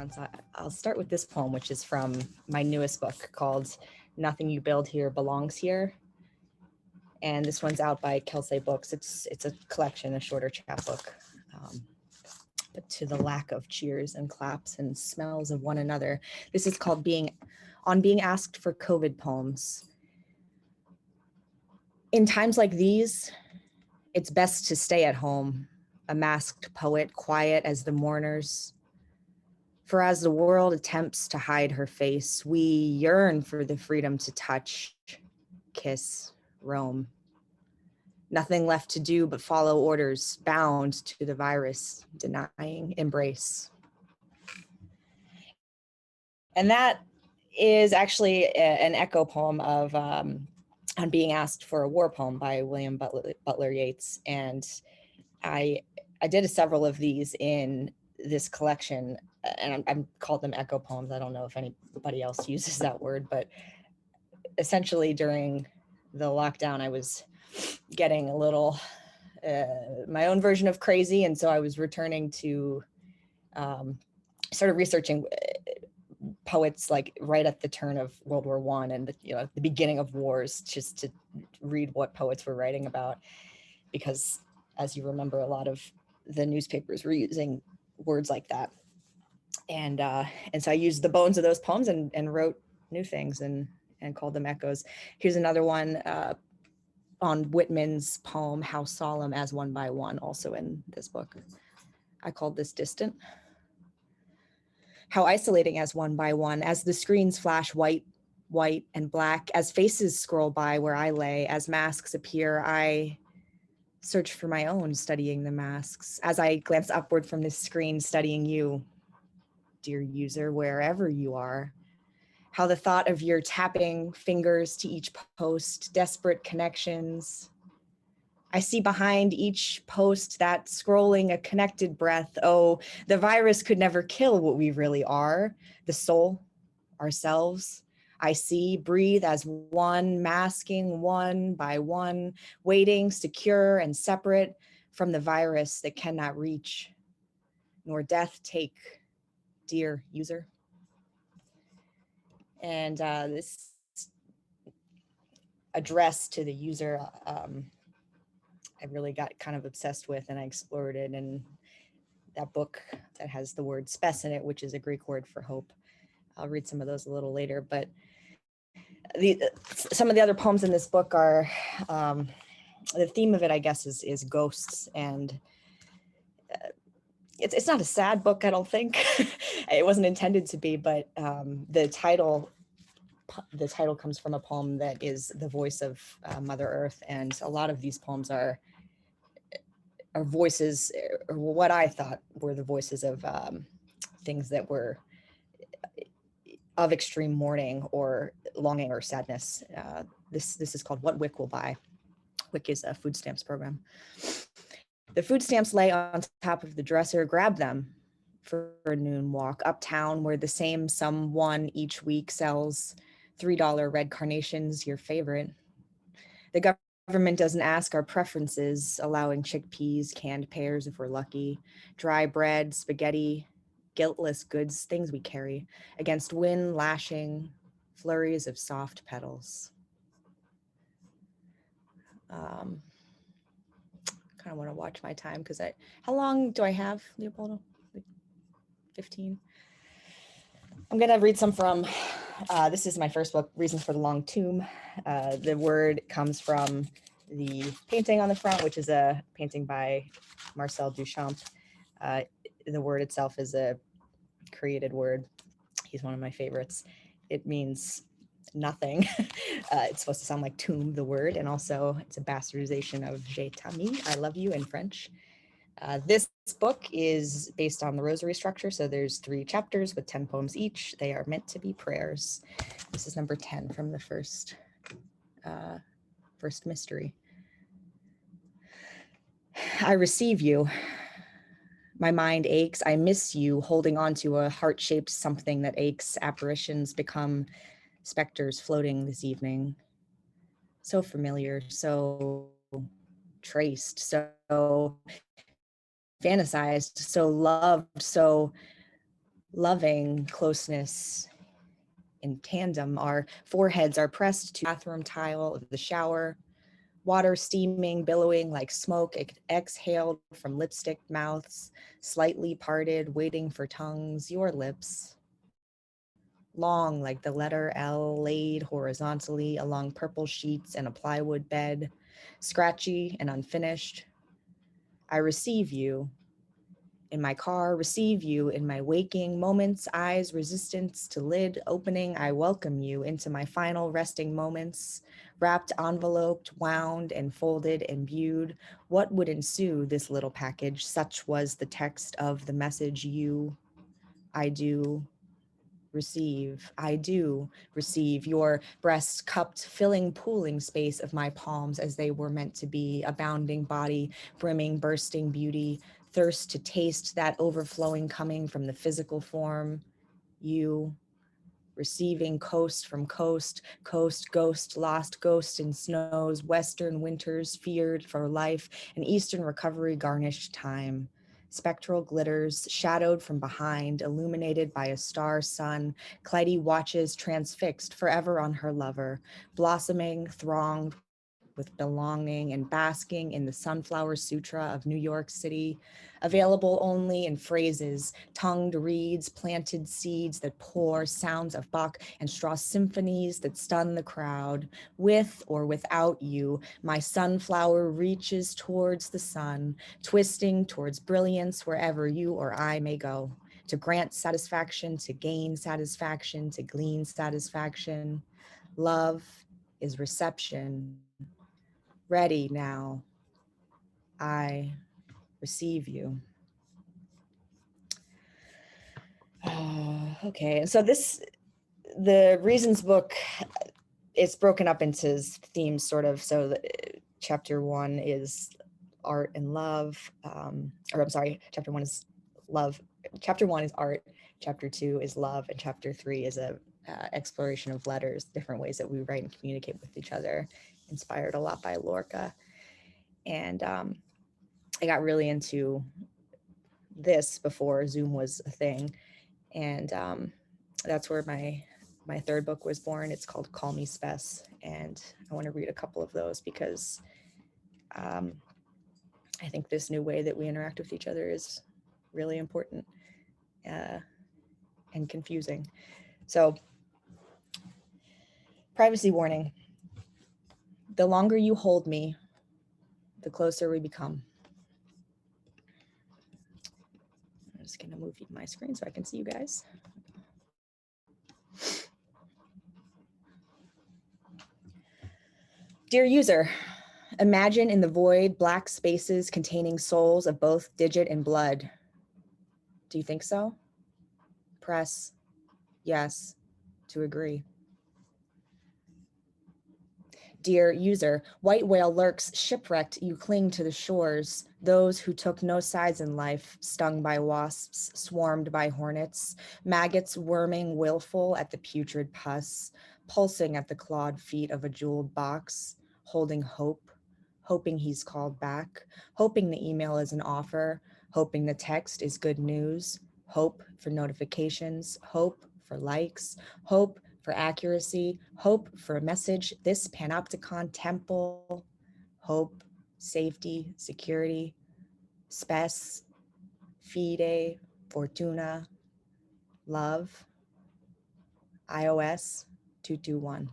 on. So I'll start with this poem, which is from my newest book called Nothing You Build Here Belongs Here. And this one's out by Cahill Books. It's a collection, a shorter chapbook. But to the lack of cheers and claps and smells of one another. This is called Being Asked for COVID Poems. In times like these, it's best to stay at home, a masked poet, quiet as the mourners. For as the world attempts to hide her face, we yearn for the freedom to touch, kiss, roam. Nothing left to do but follow orders, bound to the virus, denying embrace. And that is actually an echo poem of On Being Asked for a War Poem by William Butler Yeats. And I did several of these in this collection, and I'm called them echo poems. I don't know if anybody else uses that word, but essentially during the lockdown, I was getting a little, my own version of crazy. And so I was returning to, started researching poets like right at the turn of World War I and the beginning of wars, just to read what poets were writing about. Because as you remember, a lot of the newspapers were using words like that. And so I used the bones of those poems and wrote new things and called them echoes. Here's another one on Whitman's poem, How Solemn as One by One, also in this book. I called this Distant. How isolating as one by one, as the screens flash white, and black, as faces scroll by where I lay, as masks appear, I search for my own, studying the masks. As I glance upward from this screen, studying you, dear user, wherever you are. How the thought of your tapping fingers to each post, desperate connections. I see behind each post that scrolling a connected breath. Oh, the virus could never kill what we really are, the soul, ourselves. I see, breathe as one, masking one by one, waiting, secure and separate from the virus that cannot reach, nor death take, dear user. And this address to the user, I really got kind of obsessed with, and I explored it in that book that has the word spes in it, which is a Greek word for hope. I'll read some of those a little later, but some of the other poems in this book are, the theme of it, I guess, is ghosts. And it's not a sad book, I don't think. It wasn't intended to be, but the title comes from a poem that is the voice of Mother Earth. And a lot of these poems are voices, or what I thought were the voices of things that were of extreme mourning or longing or sadness. This is called What WIC Will Buy. WIC is a food stamps program. The food stamps lay on top of the dresser. Grab them for a noon walk uptown, where the same someone each week sells $3 red carnations, your favorite. The government doesn't ask our preferences, allowing chickpeas, canned pears if we're lucky, dry bread, spaghetti, guiltless goods, things we carry, against wind lashing flurries of soft petals. Kind of want to watch my time because how long do I have, Leopoldo? Like 15. I'm gonna read some from, this is my first book, Reasons for the Long Tomb. The word comes from the painting on the front, which is a painting by Marcel Duchamp. The word itself is a created word. He's one of my favorites. It means nothing. It's supposed to sound like tomb, the word, and also it's a bastardization of Je t'aime, I love you in French. This book is based on the rosary structure, so there's 3 chapters with 10 poems each. They are meant to be prayers. This is number 10 from the first mystery. I receive you. My mind aches. I miss you, holding on to a heart-shaped something that aches. Apparitions become specters floating this evening. So familiar, so traced, so fantasized, so loved, so loving closeness in tandem. Our foreheads are pressed to the bathroom tile of the shower, water steaming, billowing like smoke exhaled from lipstick mouths, slightly parted, waiting for tongues, your lips. Long like the letter L laid horizontally along purple sheets and a plywood bed, scratchy and unfinished. I receive you in my car, receive you in my waking moments, eyes resistance to lid opening. I welcome you into my final resting moments, wrapped, enveloped, wound, and folded, imbued. What would ensue this little package? Such was the text of the message I do receive. I do receive your breasts cupped, filling, pooling space of my palms as they were meant to be, a bounding body, brimming, bursting beauty, thirst to taste that overflowing coming from the physical form. You receiving coast from coast, coast, ghost, lost ghost in snows, western winters feared for life, and eastern recovery garnished time. Spectral glitters, shadowed from behind, illuminated by a star sun, Clyde watches transfixed forever on her lover, blossoming, thronged with belonging and basking in the Sunflower Sutra of New York City, available only in phrases, tongued reeds, planted seeds that pour, sounds of Bach and Strauss symphonies that stun the crowd. With or without you, my sunflower reaches towards the sun, twisting towards brilliance wherever you or I may go, to grant satisfaction, to gain satisfaction, to glean satisfaction. Love is reception. Ready now. I receive you. Okay, so the Reasons book, it's broken up into themes sort of. So chapter 1 is art and love, or I'm sorry, chapter 1 is love. Chapter 1 is art, chapter 2 is love, and chapter 3 is a exploration of letters, different ways that we write and communicate with each other, inspired a lot by Lorca. And I got really into this before Zoom was a thing. And that's where my third book was born. It's called Call Me Spess. And I want to read a couple of those because I think this new way that we interact with each other is really important and confusing. So, privacy warning. The longer you hold me, the closer we become. I'm just going to move my screen so I can see you guys. Dear user, imagine in the void black spaces containing souls of both digit and blood. Do you think so? Press yes to agree. Dear user, white whale lurks shipwrecked, you cling to the shores. Those who took no sides in life, stung by wasps, swarmed by hornets, maggots worming willful at the putrid pus, pulsing at the clawed feet of a jeweled box, holding hope, hoping he's called back, hoping the email is an offer, hoping the text is good news, hope for notifications, hope for likes, hope for accuracy, hope for a message, this panopticon temple, hope, safety, security, spes, fide, fortuna, love, iOS 221.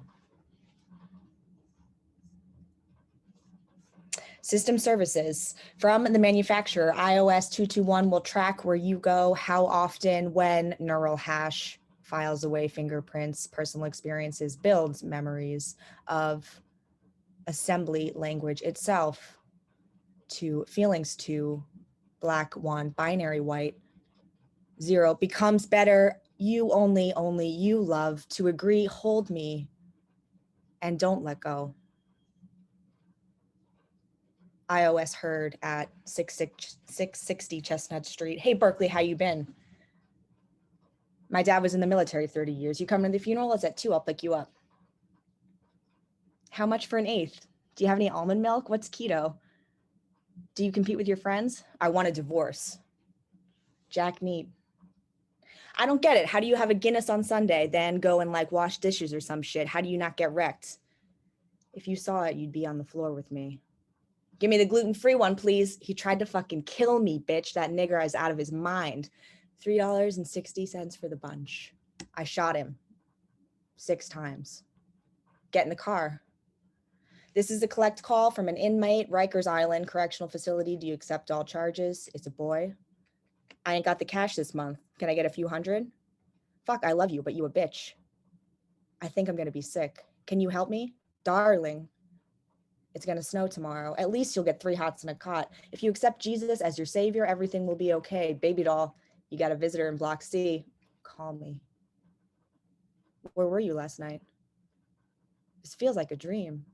System services. From the manufacturer, iOS 221 will track where you go, how often, when, neural hash, files away fingerprints, personal experiences, builds memories of assembly language itself, to feelings, to black 1, binary white 0, becomes better, you only you love, to agree, hold me, and don't let go. iOS heard at 660 Chestnut Street. Hey, Berkeley, how you been? My dad was in the military 30 years. You coming to the funeral? It's at 2. I'll pick you up. How much for an eighth? Do you have any almond milk? What's keto? Do you compete with your friends? I want a divorce. Jack Neat. I don't get it. How do you have a Guinness on Sunday, then go and like wash dishes or some shit? How do you not get wrecked? If you saw it, you'd be on the floor with me. Give me the gluten-free one, please. He tried to fucking kill me, bitch. That nigger is out of his mind. $3.60 for the bunch. I shot him 6 times. Get in the car. This is a collect call from an inmate, Rikers Island Correctional Facility. Do you accept all charges? It's a boy. I ain't got the cash this month. Can I get a few hundred? Fuck, I love you, but you a bitch. I think I'm gonna be sick. Can you help me? Darling, it's gonna snow tomorrow. At least you'll get 3 hots and a cot. If you accept Jesus as your savior, everything will be okay. Baby doll, you got a visitor in Block C. Call me. Where were you last night? This feels like a dream.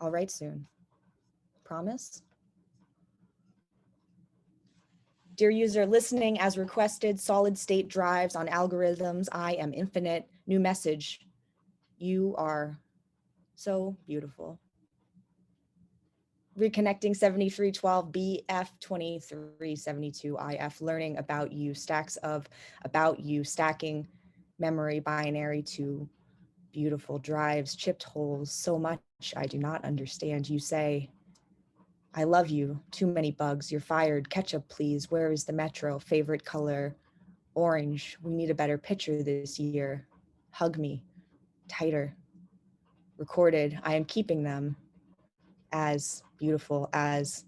I'll write soon. Promise? Dear user, listening as requested, solid state drives on algorithms. I am infinite. New message. You are so beautiful. Reconnecting 7312 BF 2372 IF. Learning about you. Stacks of about you. Stacking memory binary to beautiful drives. Chipped holes. So much I do not understand. You say, I love you. Too many bugs. You're fired. Ketchup, please. Where is the metro? Favorite color? Orange. We need a better picture this year. Hug me. Tighter. Recorded. I am keeping them as beautiful, as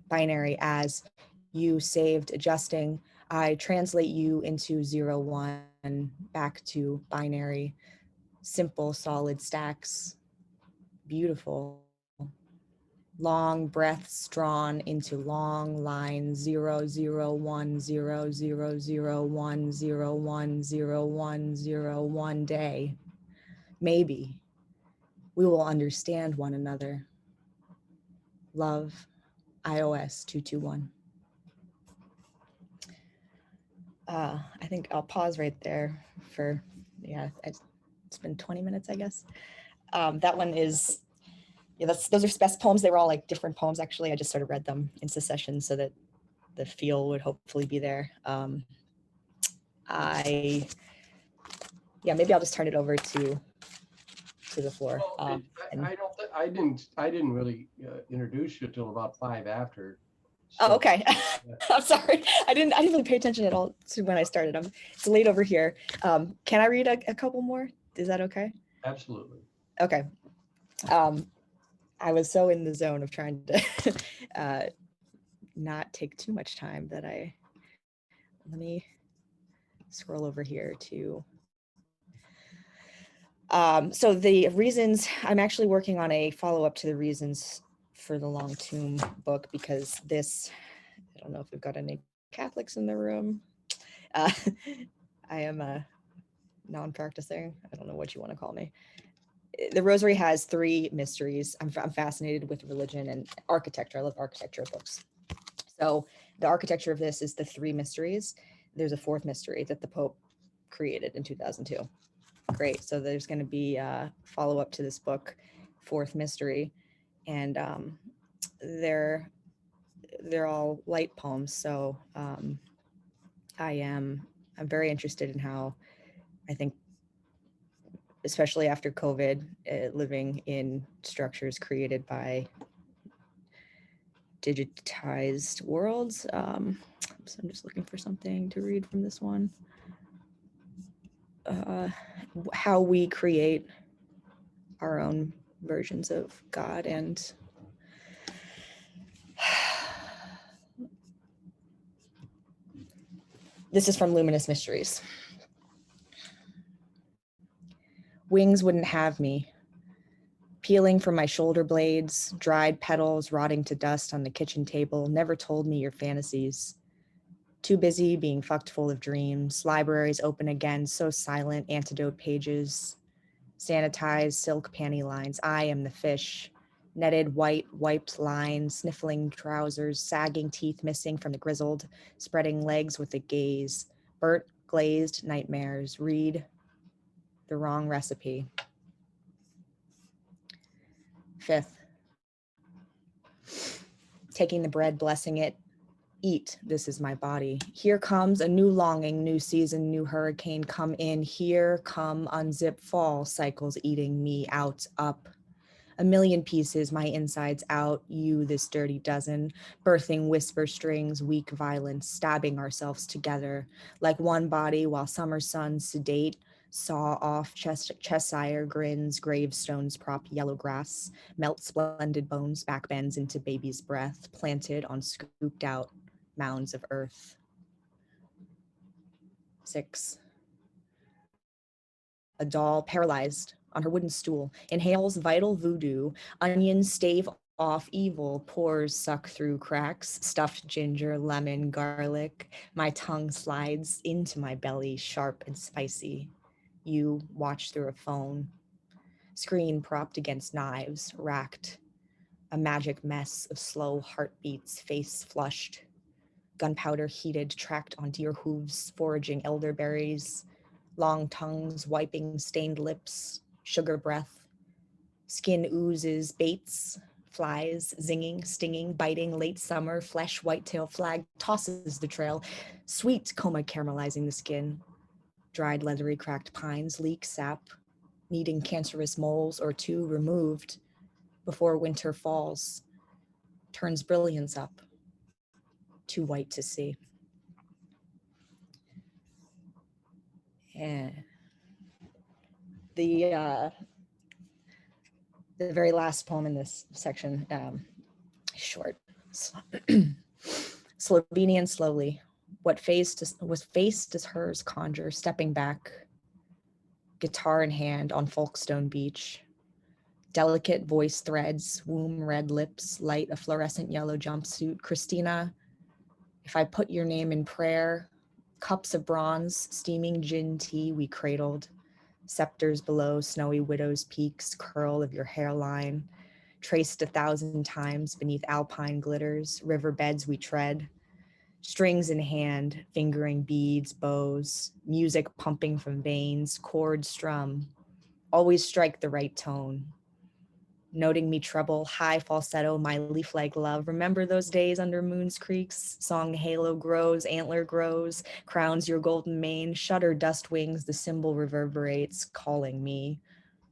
binary, as you saved, adjusting. I translate you into 0, 1, back to binary. Simple, solid stacks. Beautiful. Long breaths drawn into long lines. 0, 0, 1, 0, 0, 0, 1, 0, 1, 0, 1, 0, 1 day. Maybe we will understand one another. Love, iOS 221. I think I'll pause right there for, it's been 20 minutes, I guess. That one is, those are best poems. They were all like different poems, actually. I just sort of read them in succession so that the feel would hopefully be there. Maybe I'll just turn it over to the floor. Well, I didn't really introduce you till about 5 after. So, okay. I'm sorry. I didn't really pay attention at all to when I started. It's late over here. Can I read a couple more? Is that okay? Absolutely. Okay. I was so in the zone of trying to not take too much time that let me scroll over here to, so the reasons, I'm actually working on a follow-up to the reasons for the Long Tomb book, because this, I don't know if we've got any Catholics in the room. I am a non-practicing, I don't know what you want to call me. The Rosary has 3 mysteries. I'm fascinated with religion and architecture. I love architecture books. So the architecture of this is the 3 mysteries. There's a 4th mystery that the Pope created in 2002. Great. So there's going to be a follow-up to this book, 4th mystery, and they're all light poems. So I'm very interested in how, I think, especially after COVID, living in structures created by digitized worlds. So I'm just looking for something to read from this one. How we create our own versions of God. And this is from Luminous Mysteries. Wings wouldn't have me. Peeling from my shoulder blades, dried petals rotting to dust on the kitchen table, never told me your fantasies. Too busy being fucked full of dreams, libraries open again, so silent, antidote pages, sanitized silk panty lines. I am the fish, netted white, wiped lines, sniffling trousers, sagging teeth missing from the grizzled, spreading legs with a gaze, burnt, glazed nightmares, read the wrong recipe. 5th, taking the bread, blessing it, Eat, this is my body. Here comes a new longing, new season, new hurricane. Come in, here, come, unzip, fall, cycles eating me out, up. A million pieces, my insides out, you this dirty dozen, birthing whisper strings, weak violence, stabbing ourselves together, like one body while summer suns sedate, saw off Cheshire grins, gravestones prop yellow grass, melt splendid bones, back bends into baby's breath, planted on scooped out mounds of earth. 6. A doll paralyzed on her wooden stool, inhales vital voodoo, onions stave off evil, pores suck through cracks, stuffed ginger, lemon, garlic. My tongue slides into my belly, sharp and spicy. You watch through a phone. Screen propped against knives, racked. A magic mess of slow heartbeats, face flushed. Gunpowder heated, tracked on deer hooves, foraging elderberries. Long tongues wiping stained lips, sugar breath. Skin oozes, baits, flies, zinging, stinging, biting, late summer, flesh, whitetail flag, tosses the trail. Sweet coma caramelizing the skin. Dried, leathery, cracked pines leak sap, needing cancerous moles or two removed before winter falls. Turns brilliance up, too white to see. And the very last poem in this section, short. Slovenian slowly. What face does hers conjure, stepping back, guitar in hand on Folkestone Beach. Delicate voice threads, womb red lips, light a fluorescent yellow jumpsuit. Christina, if I put your name in prayer, cups of bronze, steaming gin tea we cradled. Scepters below, snowy widow's peaks, curl of your hairline, traced 1,000 times beneath alpine glitters, riverbeds we tread, strings in hand, fingering beads, bows, music pumping from veins, chords strum, always strike the right tone. Noting me treble, high falsetto, my leaf-like love. Remember those days under Moon's Creeks? Song halo grows, antler grows, crowns your golden mane, shudder dust wings, the cymbal reverberates, calling me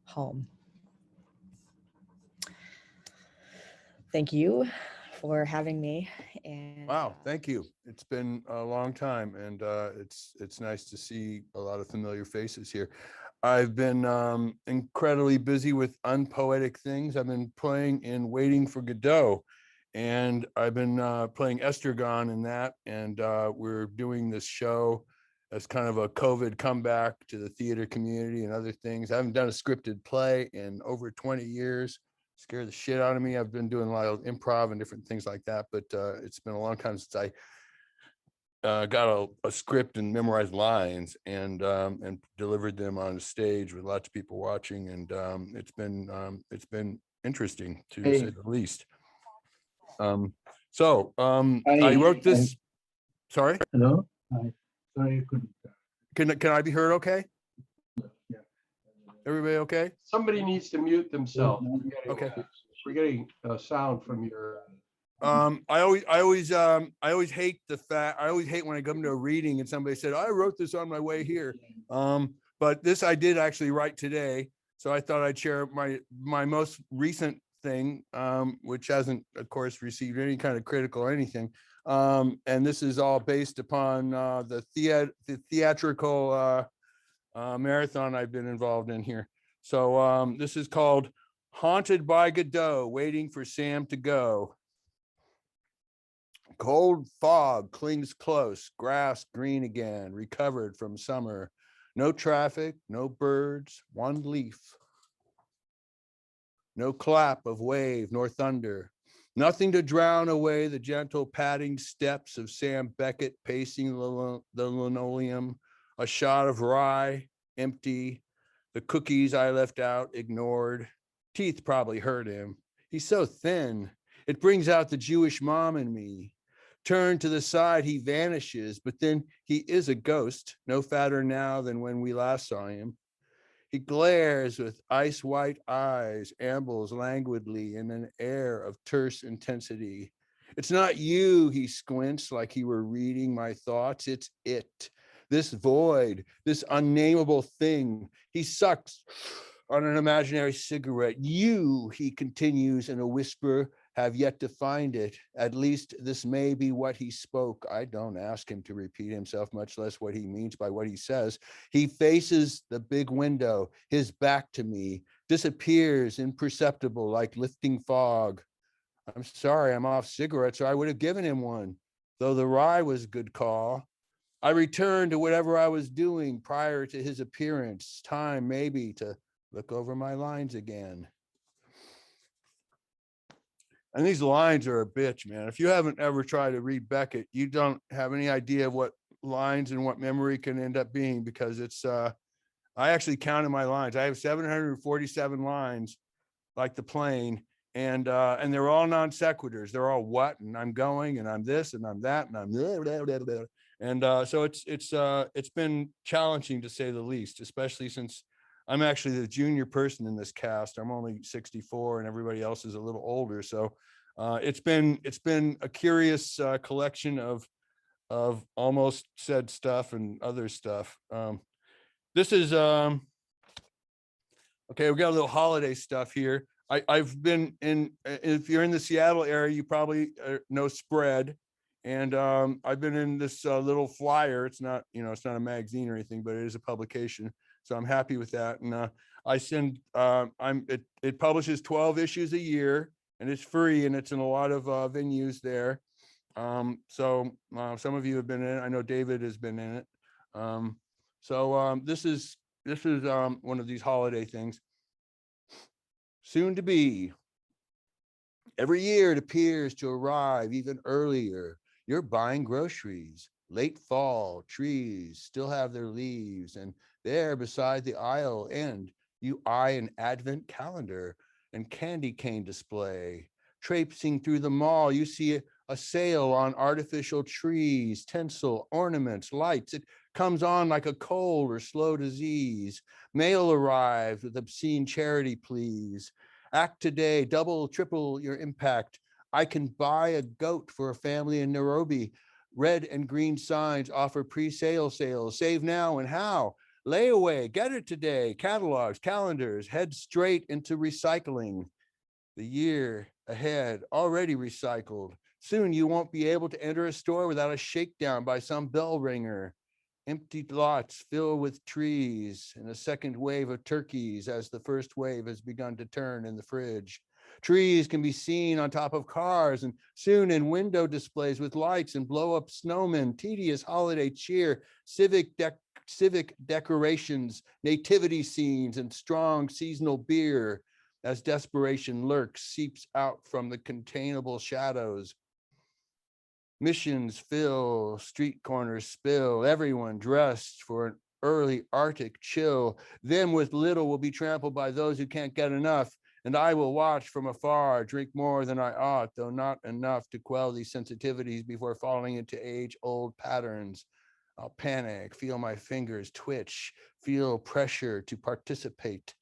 home. Thank you for having me. And wow, thank you. It's been a long time, and it's nice to see a lot of familiar faces here. I've been incredibly busy with unpoetic things. I've been playing in Waiting for Godot, and I've been playing Estragon in that, and we're doing this show as kind of a COVID comeback to the theater community and other things. I haven't done a scripted play in over 20 years. Scared the shit out of me. I've been doing a lot of improv and different things like that, but it's been a long time since I got a script and memorized lines and delivered them on stage with lots of people watching, and it's been interesting to say the least. I wrote this. Sorry. Hello. Sorry, I couldn't. Can I be heard? Okay. Yeah. Everybody okay? Somebody needs to mute themselves. Okay. We're getting sound from your. I always hate the fact. I always hate when I come to a reading and somebody said, I wrote this on my way here. But this I did actually write today. So I thought I'd share my most recent thing, which hasn't, of course, received any kind of critical or anything. And this is all based upon the theatrical marathon I've been involved in here. So this is called Haunted by Godot, Waiting for Sam to Go. Cold fog clings close, grass green again, recovered from summer. No traffic, no birds, one leaf. No clap of wave nor thunder. Nothing to drown away the gentle padding steps of Sam Beckett pacing the linoleum. A shot of rye, empty. The cookies I left out, ignored. Teeth probably hurt him. He's so thin. It brings out the Jewish mom in me. Turned to the side, he vanishes, but then he is a ghost, no fatter now than when we last saw him. He glares with ice white eyes, ambles languidly in an air of terse intensity. It's not you, he squints like he were reading my thoughts. It's it, this void, this unnameable thing. He sucks on an imaginary cigarette. You, he continues in a whisper, have yet to find it. At least this may be what he spoke. I don't ask him to repeat himself, much less what he means by what he says. He faces the big window, his back to me, disappears imperceptible like lifting fog. I'm sorry, I'm off cigarettes, or I would have given him one, though the rye was a good call. I returned to whatever I was doing prior to his appearance. Time maybe to look over my lines again. And these lines are a bitch, man. If you haven't ever tried to read Beckett, you don't have any idea what lines and what memory can end up being, because it's, I actually counted my lines. I have 747 lines, like the plane, and they're all non sequiturs. They're all what, and I'm going, and I'm this, and I'm that, and I'm blah, blah, blah, blah. And so it's been challenging to say the least, especially since I'm actually the junior person in this cast. I'm only 64 and everybody else is a little older. So it's been a curious collection of almost said stuff and other stuff. This is okay. We got a little holiday stuff here. I've been in, if you're in the Seattle area, you probably know Spread. And I've been in this little flyer. It's not, it's not a magazine or anything, but it is a publication. So I'm happy with that. And I send, it publishes 12 issues a year, and it's free, and it's in a lot of venues there. So some of you have been in it. I know David has been in it. This is one of these holiday things. Soon to be. Every year it appears to arrive even earlier. You're buying groceries. Late fall, trees still have their leaves, and there beside the aisle end, you eye an advent calendar and candy cane display. Traipsing through the mall, you see a sale on artificial trees, tinsel, ornaments, lights. It comes on like a cold or slow disease. Mail arrives with obscene charity pleas. Act today, double, triple your impact. I can buy a goat for a family in Nairobi. Red and green signs offer pre-sale sales. Save now and how? Layaway, get it today. Catalogs, calendars, head straight into recycling. The year ahead, already recycled. Soon you won't be able to enter a store without a shakedown by some bell ringer. Empty lots fill with trees and a second wave of turkeys as the first wave has begun to turn in the fridge. Trees can be seen on top of cars and soon in window displays with lights and blow-up snowmen, tedious holiday cheer, civic decorations, nativity scenes, and strong seasonal beer as desperation lurks, seeps out from the containable shadows. Missions fill, street corners spill, everyone dressed for an early Arctic chill. Them with little will be trampled by those who can't get enough, and I will watch from afar, drink more than I ought, though not enough to quell these sensitivities before falling into age-old patterns. I'll panic, feel my fingers twitch, feel pressure to participate.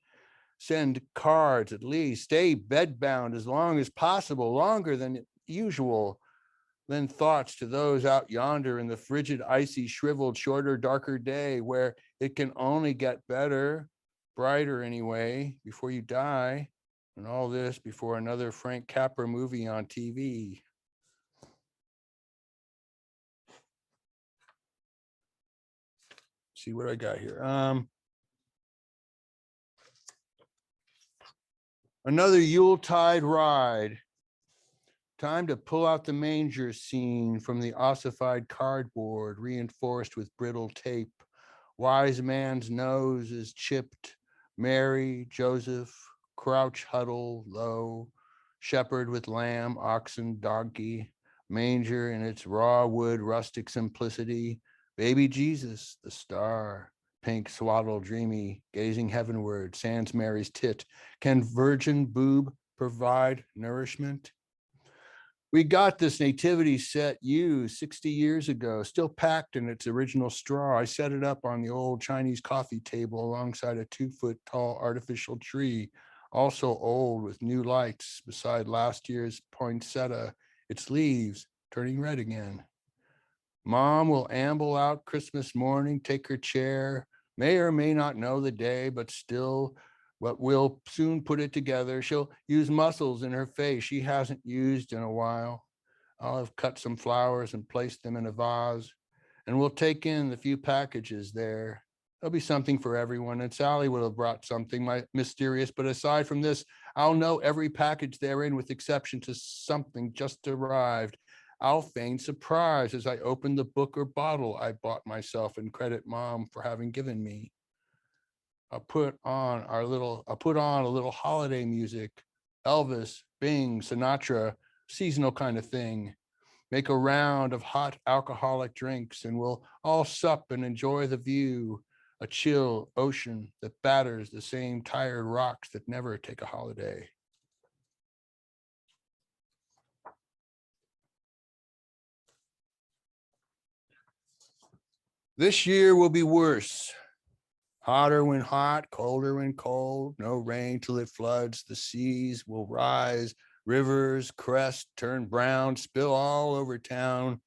Send cards at least, stay bedbound as long as possible, longer than usual. Then thoughts to those out yonder in the frigid, icy, shriveled, shorter, darker day where it can only get better, brighter anyway, before you die. And all this before another Frank Capra movie on TV. See what I got here. Another Yuletide ride. Time to pull out the manger scene from the ossified cardboard, reinforced with brittle tape. Wise man's nose is chipped. Mary, Joseph, crouch huddle low. Shepherd with lamb, oxen, donkey. Manger in its raw wood rustic simplicity. Baby Jesus, the star. Pink swaddle dreamy, gazing heavenward, sans Mary's tit. Can virgin boob provide nourishment? We got this nativity set used 60 years ago, still packed in its original straw. I set it up on the old Chinese coffee table alongside a 2-foot tall artificial tree, also old with new lights beside last year's poinsettia its leaves turning red again. Mom will amble out Christmas morning, take her chair, may or may not know the day, but still, what will soon put it together. She'll use muscles in her face she hasn't used in a while. I'll have cut some flowers and placed them in a vase, and we'll take in the few packages there. There'll be something for everyone, and Sally will have brought something mysterious, but aside from this, I'll know every package therein with exception to something just arrived. I'll feign surprise as I open the book or bottle I bought myself and credit Mom for having given me. I'll put on a little holiday music, Elvis, Bing, Sinatra, seasonal kind of thing. Make a round of hot alcoholic drinks, and we'll all sup and enjoy the view, a chill ocean that batters the same tired rocks that never take a holiday. This year will be worse. Hotter when hot, colder when cold, no rain till it floods. The seas will rise, rivers crest, turn brown, spill all over town.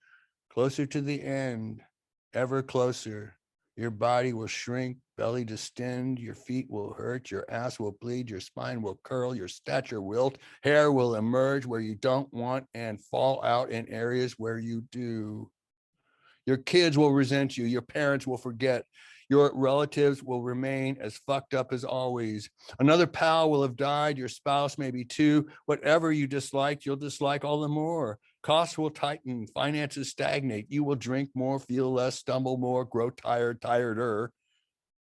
Closer to the end, ever closer. Your body will shrink, belly distend, your feet will hurt, your ass will bleed, your spine will curl, your stature wilt, hair will emerge where you don't want and fall out in areas where you do. Your kids will resent you. Your parents will forget. Your relatives will remain as fucked up as always. Another pal will have died. Your spouse maybe too. Whatever you disliked, you'll dislike all the more. Costs will tighten. Finances stagnate. You will drink more, feel less, stumble more, grow tired, tireder.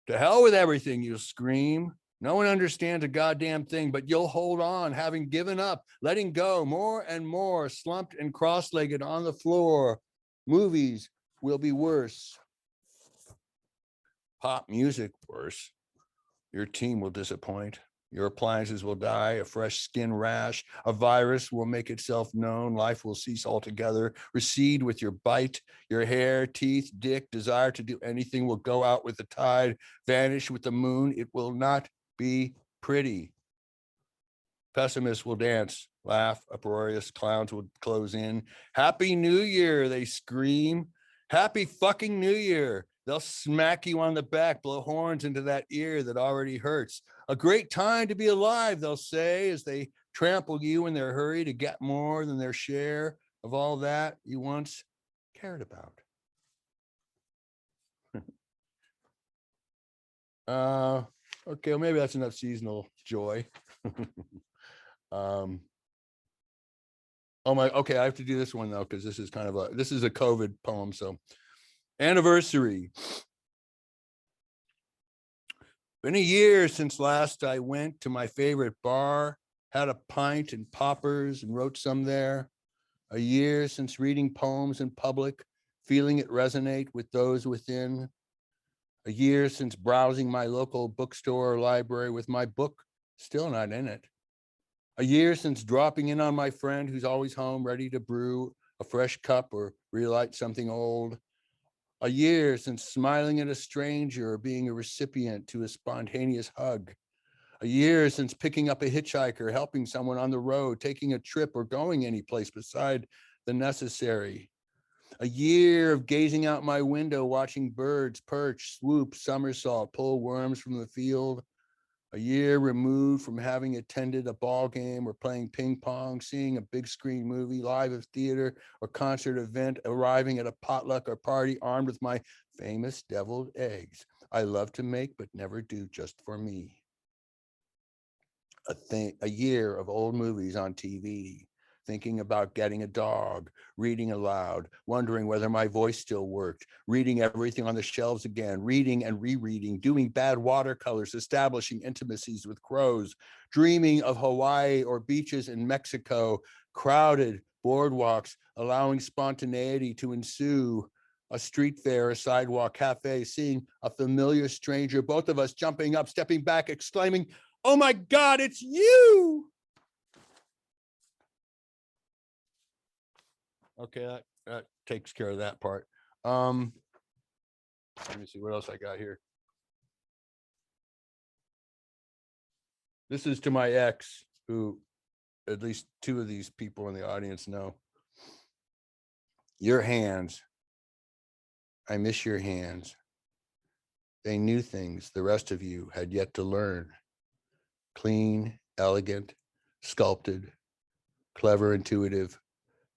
To hell with everything, you'll scream. No one understands a goddamn thing, but you'll hold on, having given up, letting go more and more, slumped and cross-legged on the floor. Movies will be worse. Pop music worse. Your team will disappoint. Your appliances will die. A fresh skin rash. A virus will make itself known. Life will cease altogether. Recede with your bite. Your hair, teeth, dick, desire to do anything will go out with the tide. Vanish with the moon. It will not be pretty. Pessimists will dance, laugh. Uproarious clowns will close in. Happy New Year, they scream. Happy fucking New Year. They'll smack you on the back, blow horns into that ear that already hurts. A great time to be alive, they'll say, as they trample you in their hurry to get more than their share of all that you once cared about. Okay, well, maybe that's enough seasonal joy. Okay, I have to do this one though, because this is a COVID poem. So, anniversary. Been a year since last I went to my favorite bar, had a pint and poppers and wrote some there. A year since reading poems in public, feeling it resonate with those within. A year since browsing my local bookstore or library with my book still not in it. A year since dropping in on my friend who's always home, ready to brew a fresh cup or relight something old. A year since smiling at a stranger or being a recipient to a spontaneous hug. A year since picking up a hitchhiker, helping someone on the road, taking a trip or going any place beside the necessary. A year of gazing out my window, watching birds perch, swoop, somersault, pull worms from the field. A year removed from having attended a ball game or playing ping pong, seeing a big screen movie, live at theater or concert event, arriving at a potluck or party armed with my famous deviled eggs I love to make but never do just for me. A year of old movies on TV, thinking about getting a dog, reading aloud, wondering whether my voice still worked, reading everything on the shelves again, reading and rereading, doing bad watercolors, establishing intimacies with crows, dreaming of Hawaii or beaches in Mexico, crowded boardwalks, allowing spontaneity to ensue, a street fair, a sidewalk cafe, seeing a familiar stranger, both of us jumping up, stepping back, exclaiming, "Oh my God, it's you!" Okay, that takes care of that part. Let me see what else I got here. This is to my ex, who at least two of these people in the audience know. Your hands. I miss your hands. They knew things the rest of you had yet to learn. Clean, elegant, sculpted, clever, intuitive,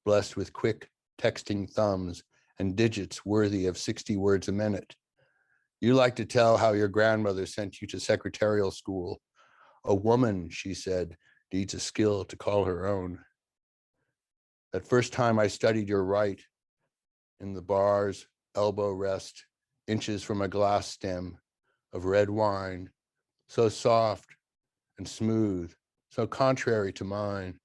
blessed with quick texting thumbs and digits worthy of 60 words a minute. You like to tell how your grandmother sent you to secretarial school. A woman, she said, needs a skill to call her own. That first time I studied your right in the bar's elbow rest, inches from a glass stem of red wine, so soft and smooth, so contrary to mine.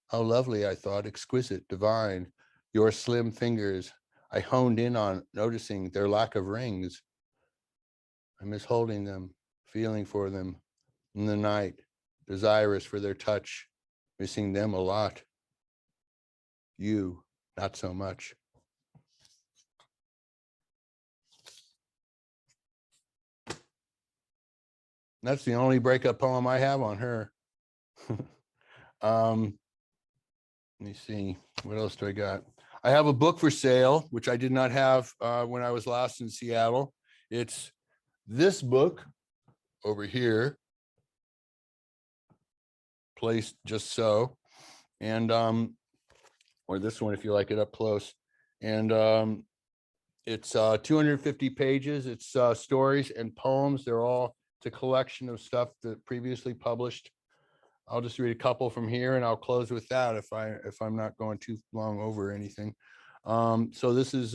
How lovely, I thought, exquisite, divine. Your slim fingers, I honed in on noticing their lack of rings. I miss holding them, feeling for them in the night, desirous for their touch, missing them a lot. You, not so much. That's the only breakup poem I have on her. Let me see, what else do I got? I have a book for sale, which I did not have when I was last in Seattle. It's this book over here, placed just so, and or this one if you like it up close. And it's 250 pages. It's stories and poems. They're all, it's a collection of stuff that previously published. I'll just read a couple from here and I'll close with that if I'm not going too long over anything. So this is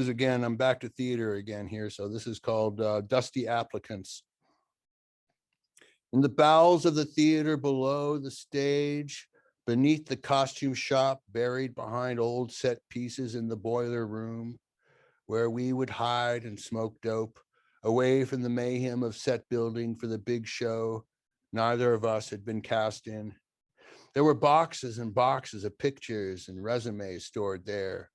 again, I'm back to theater again here. So this is called Dusty Applicants. In the bowels of the theater below the stage, beneath the costume shop, buried behind old set pieces in the boiler room, where we would hide and smoke dope, away from the mayhem of set building for the big show neither of us had been cast in. There were boxes and boxes of pictures and resumes stored there,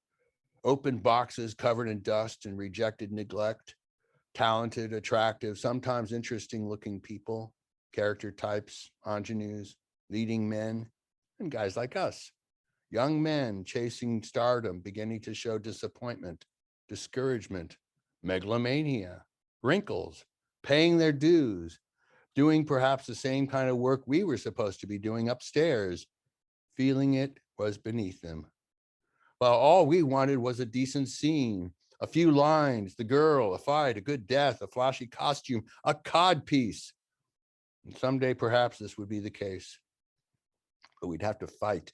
open boxes covered in dust and rejected neglect, talented, attractive, sometimes interesting looking people, character types, ingenues, leading men, and guys like us, young men chasing stardom, beginning to show disappointment, discouragement, megalomania, wrinkles, paying their dues, doing perhaps the same kind of work we were supposed to be doing upstairs, feeling it was beneath them. While all we wanted was a decent scene, a few lines, the girl, a fight, a good death, a flashy costume, a cod piece. And someday perhaps this would be the case, but we'd have to fight.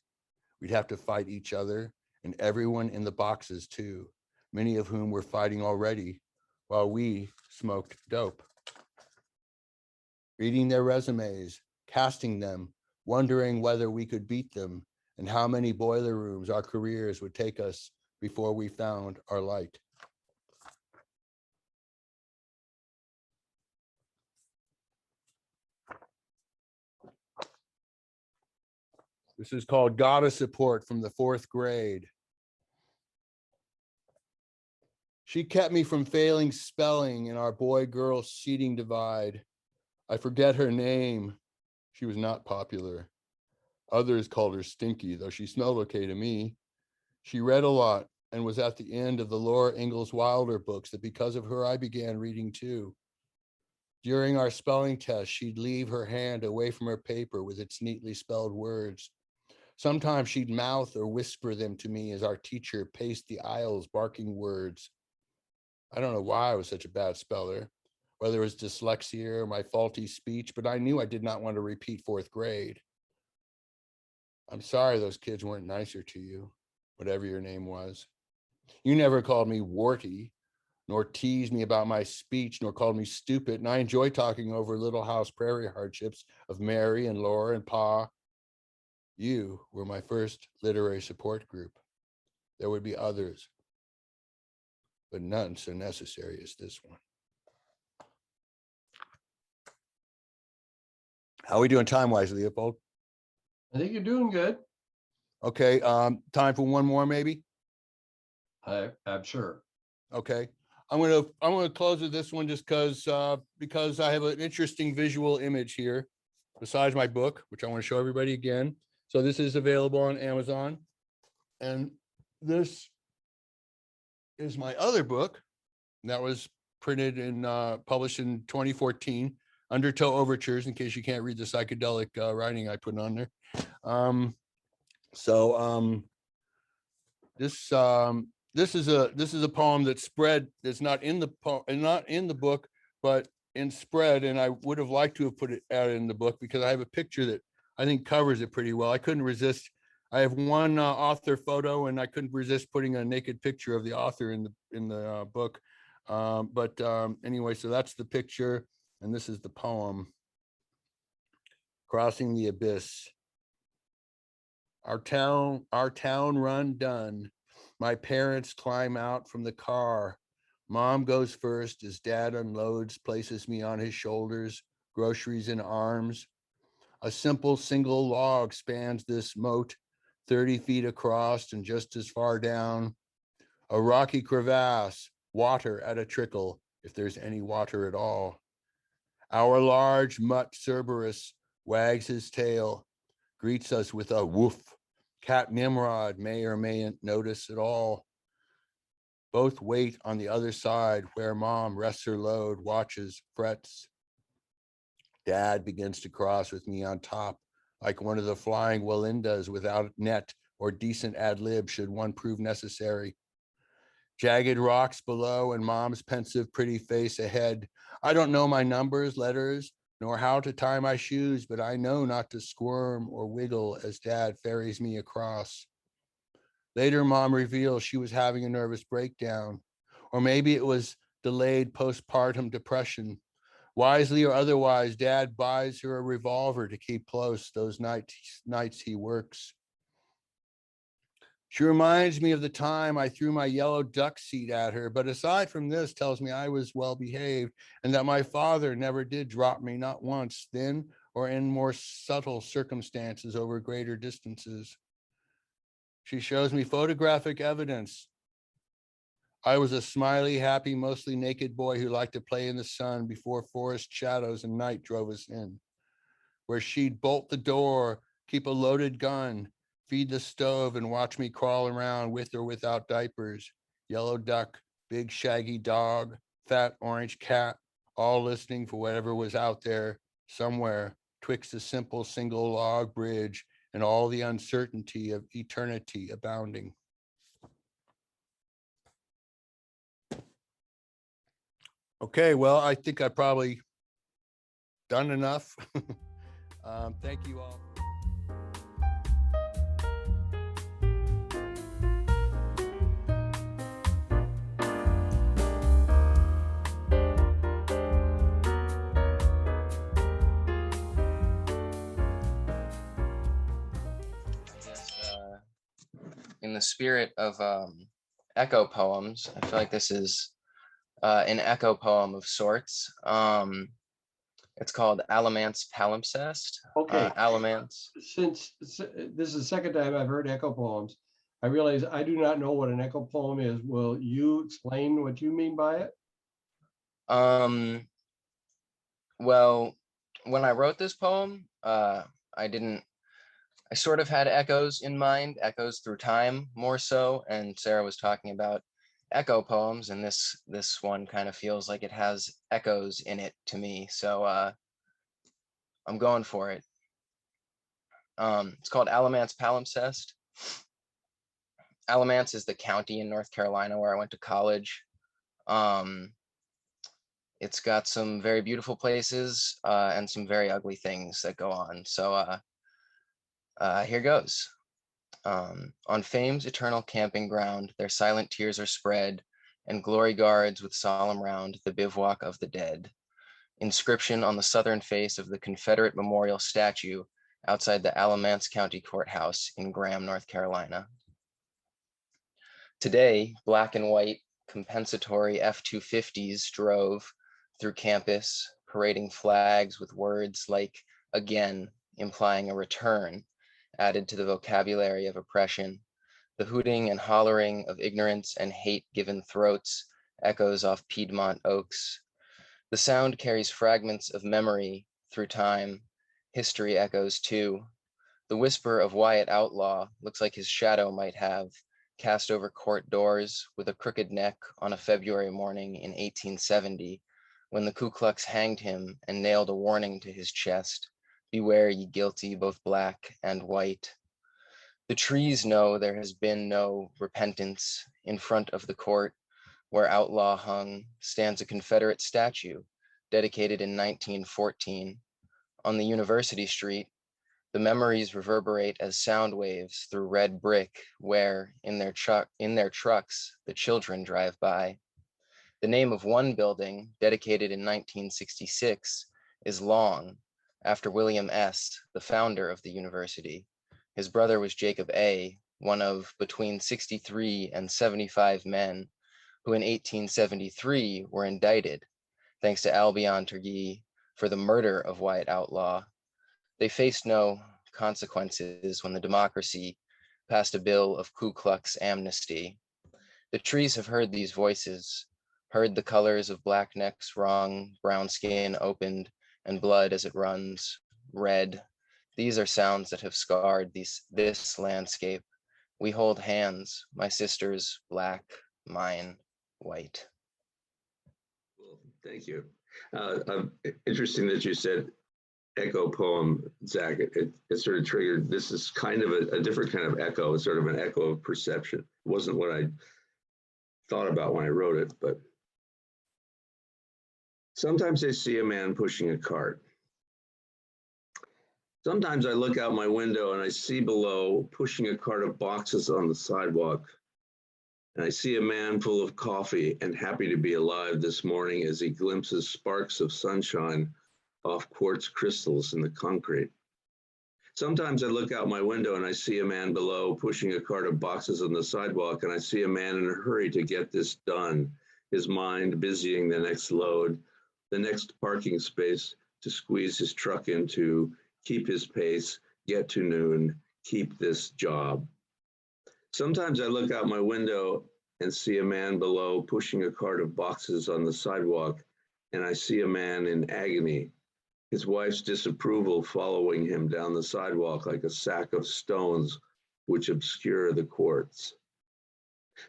We'd have to fight each other and everyone in the boxes too, many of whom were fighting already while we smoked dope. Reading their resumes, casting them, wondering whether we could beat them, and how many boiler rooms our careers would take us before we found our light. This is called Goddess Support from the 4th grade. She kept me from failing spelling in our boy-girl seating divide. I forget her name. She was not popular. Others called her Stinky, though she smelled okay to me. She read a lot and was at the end of the Laura Ingalls Wilder books that because of her, I began reading too. During our spelling test, she'd leave her hand away from her paper with its neatly spelled words. Sometimes she'd mouth or whisper them to me as our teacher paced the aisles barking words. I don't know why I was such a bad speller, whether it was dyslexia or my faulty speech, but I knew I did not want to repeat 4th grade. I'm sorry those kids weren't nicer to you, whatever your name was. You never called me warty, nor teased me about my speech, nor called me stupid, and I enjoy talking over Little House Prairie hardships of Mary and Laura and Pa. You were my first literary support group. There would be others, but none so necessary as this one. How are we doing time-wise, Leopold? I think you're doing good. Okay, time for one more maybe? I'm sure. Okay, I'm gonna close with this one just because I have an interesting visual image here besides my book, which I want to show everybody again. So this is available on Amazon, and this is my other book that was printed and published in 2014, Undertow Overtures, in case you can't read the psychedelic writing I put on there. This is a poem that's spread, that's not in the book, but in spread, and I would have liked to have put it out in the book because I have a picture that I think covers it pretty well. I couldn't resist. I have one author photo, and I couldn't resist putting a naked picture of the author in the book. Anyway, so that's the picture, and this is the poem. Crossing the Abyss. Our town run done. My parents climb out from the car. Mom goes first as dad unloads, places me on his shoulders, groceries in arms. A simple single log spans this moat, 30 feet across and just as far down. A rocky crevasse, water at a trickle, if there's any water at all. Our large mutt Cerberus wags his tail, greets us with a woof. Cat Nimrod may or mayn't notice at all. Both wait on the other side where mom rests her load, watches, frets. Dad begins to cross with me on top, like one of the flying Walindas without net or decent ad lib should one prove necessary. Jagged rocks below and mom's pensive pretty face ahead. I don't know my numbers, letters, nor how to tie my shoes, but I know not to squirm or wiggle as dad ferries me across. Later, mom reveals she was having a nervous breakdown, or maybe it was delayed postpartum depression. Wisely or otherwise, dad buys her a revolver to keep close those nights he works. She reminds me of the time I threw my yellow duck seat at her, but aside from this, tells me I was well behaved and that my father never did drop me, not once, then or in more subtle circumstances over greater distances. She shows me photographic evidence. I was a smiley, happy, mostly naked boy who liked to play in the sun before forest shadows and night drove us in, where she'd bolt the door, keep a loaded gun, feed the stove, and watch me crawl around with or without diapers. Yellow duck, big shaggy dog, fat orange cat, all listening for whatever was out there somewhere twixt a simple single log bridge and all the uncertainty of eternity abounding. Okay, well, I think I've probably done enough. Thank you all. In the spirit of echo poems, I feel like this is an echo poem of sorts. It's called Alamance Palimpsest. Okay. Alamance. Since this is the second time I've heard echo poems, I realize I do not know what an echo poem is. Will you explain what you mean by it? Well, when I wrote this poem, I sort of had echoes in mind, echoes through time more so, and Sarah was talking about echo poems, and this one kind of feels like it has echoes in it to me, so I'm going for it. It's called Alamance Palimpsest. Alamance is the county in North Carolina where I went to college. It's got some very beautiful places and some very ugly things that go on, so here goes. On fame's eternal camping ground, their silent tears are spread, and glory guards with solemn round the bivouac of the dead. Inscription on the southern face of the Confederate Memorial statue outside the Alamance County Courthouse in Graham, North Carolina. Today, black and white compensatory F-250s drove through campus, parading flags with words like again, implying a return, added to the vocabulary of oppression. The hooting and hollering of ignorance and hate-given throats echoes off Piedmont oaks. The sound carries fragments of memory through time. History echoes too. The whisper of Wyatt Outlaw looks like his shadow might have cast over court doors with a crooked neck on a February morning in 1870, when the Ku Klux hanged him and nailed a warning to his chest, "Beware ye guilty, both black and white." The trees know there has been no repentance. In front of the court where Outlaw hung stands a Confederate statue dedicated in 1914. On the University Street, the memories reverberate as sound waves through red brick where, in their trucks, the children drive by. The name of one building, dedicated in 1966, is Long, after William S., the founder of the university. His brother was Jacob A., one of between 63 and 75 men who in 1873 were indicted, thanks to Albion Turgee, for the murder of Wyatt Outlaw. They faced no consequences when the democracy passed a bill of Ku Klux amnesty. The trees have heard these voices, heard the colors of black necks wrung, brown skin opened, and blood as it runs, red. These are sounds that have scarred this landscape. We hold hands, my sisters, black, mine, white. Well, thank you. Interesting that you said echo poem, Zach. It sort of triggered, this is kind of a different kind of echo. It's sort of an echo of perception. It wasn't what I thought about when I wrote it, but sometimes I see a man pushing a cart. Sometimes I look out my window and I see below pushing a cart of boxes on the sidewalk. And I see a man full of coffee and happy to be alive this morning as he glimpses sparks of sunshine off quartz crystals in the concrete. Sometimes I look out my window and I see a man below pushing a cart of boxes on the sidewalk, and I see a man in a hurry to get this done, his mind busying the next load, the next parking space to squeeze his truck into, keep his pace, get to noon, keep this job. Sometimes I look out my window and see a man below pushing a cart of boxes on the sidewalk, and I see a man in agony, his wife's disapproval following him down the sidewalk like a sack of stones which obscure the quartz.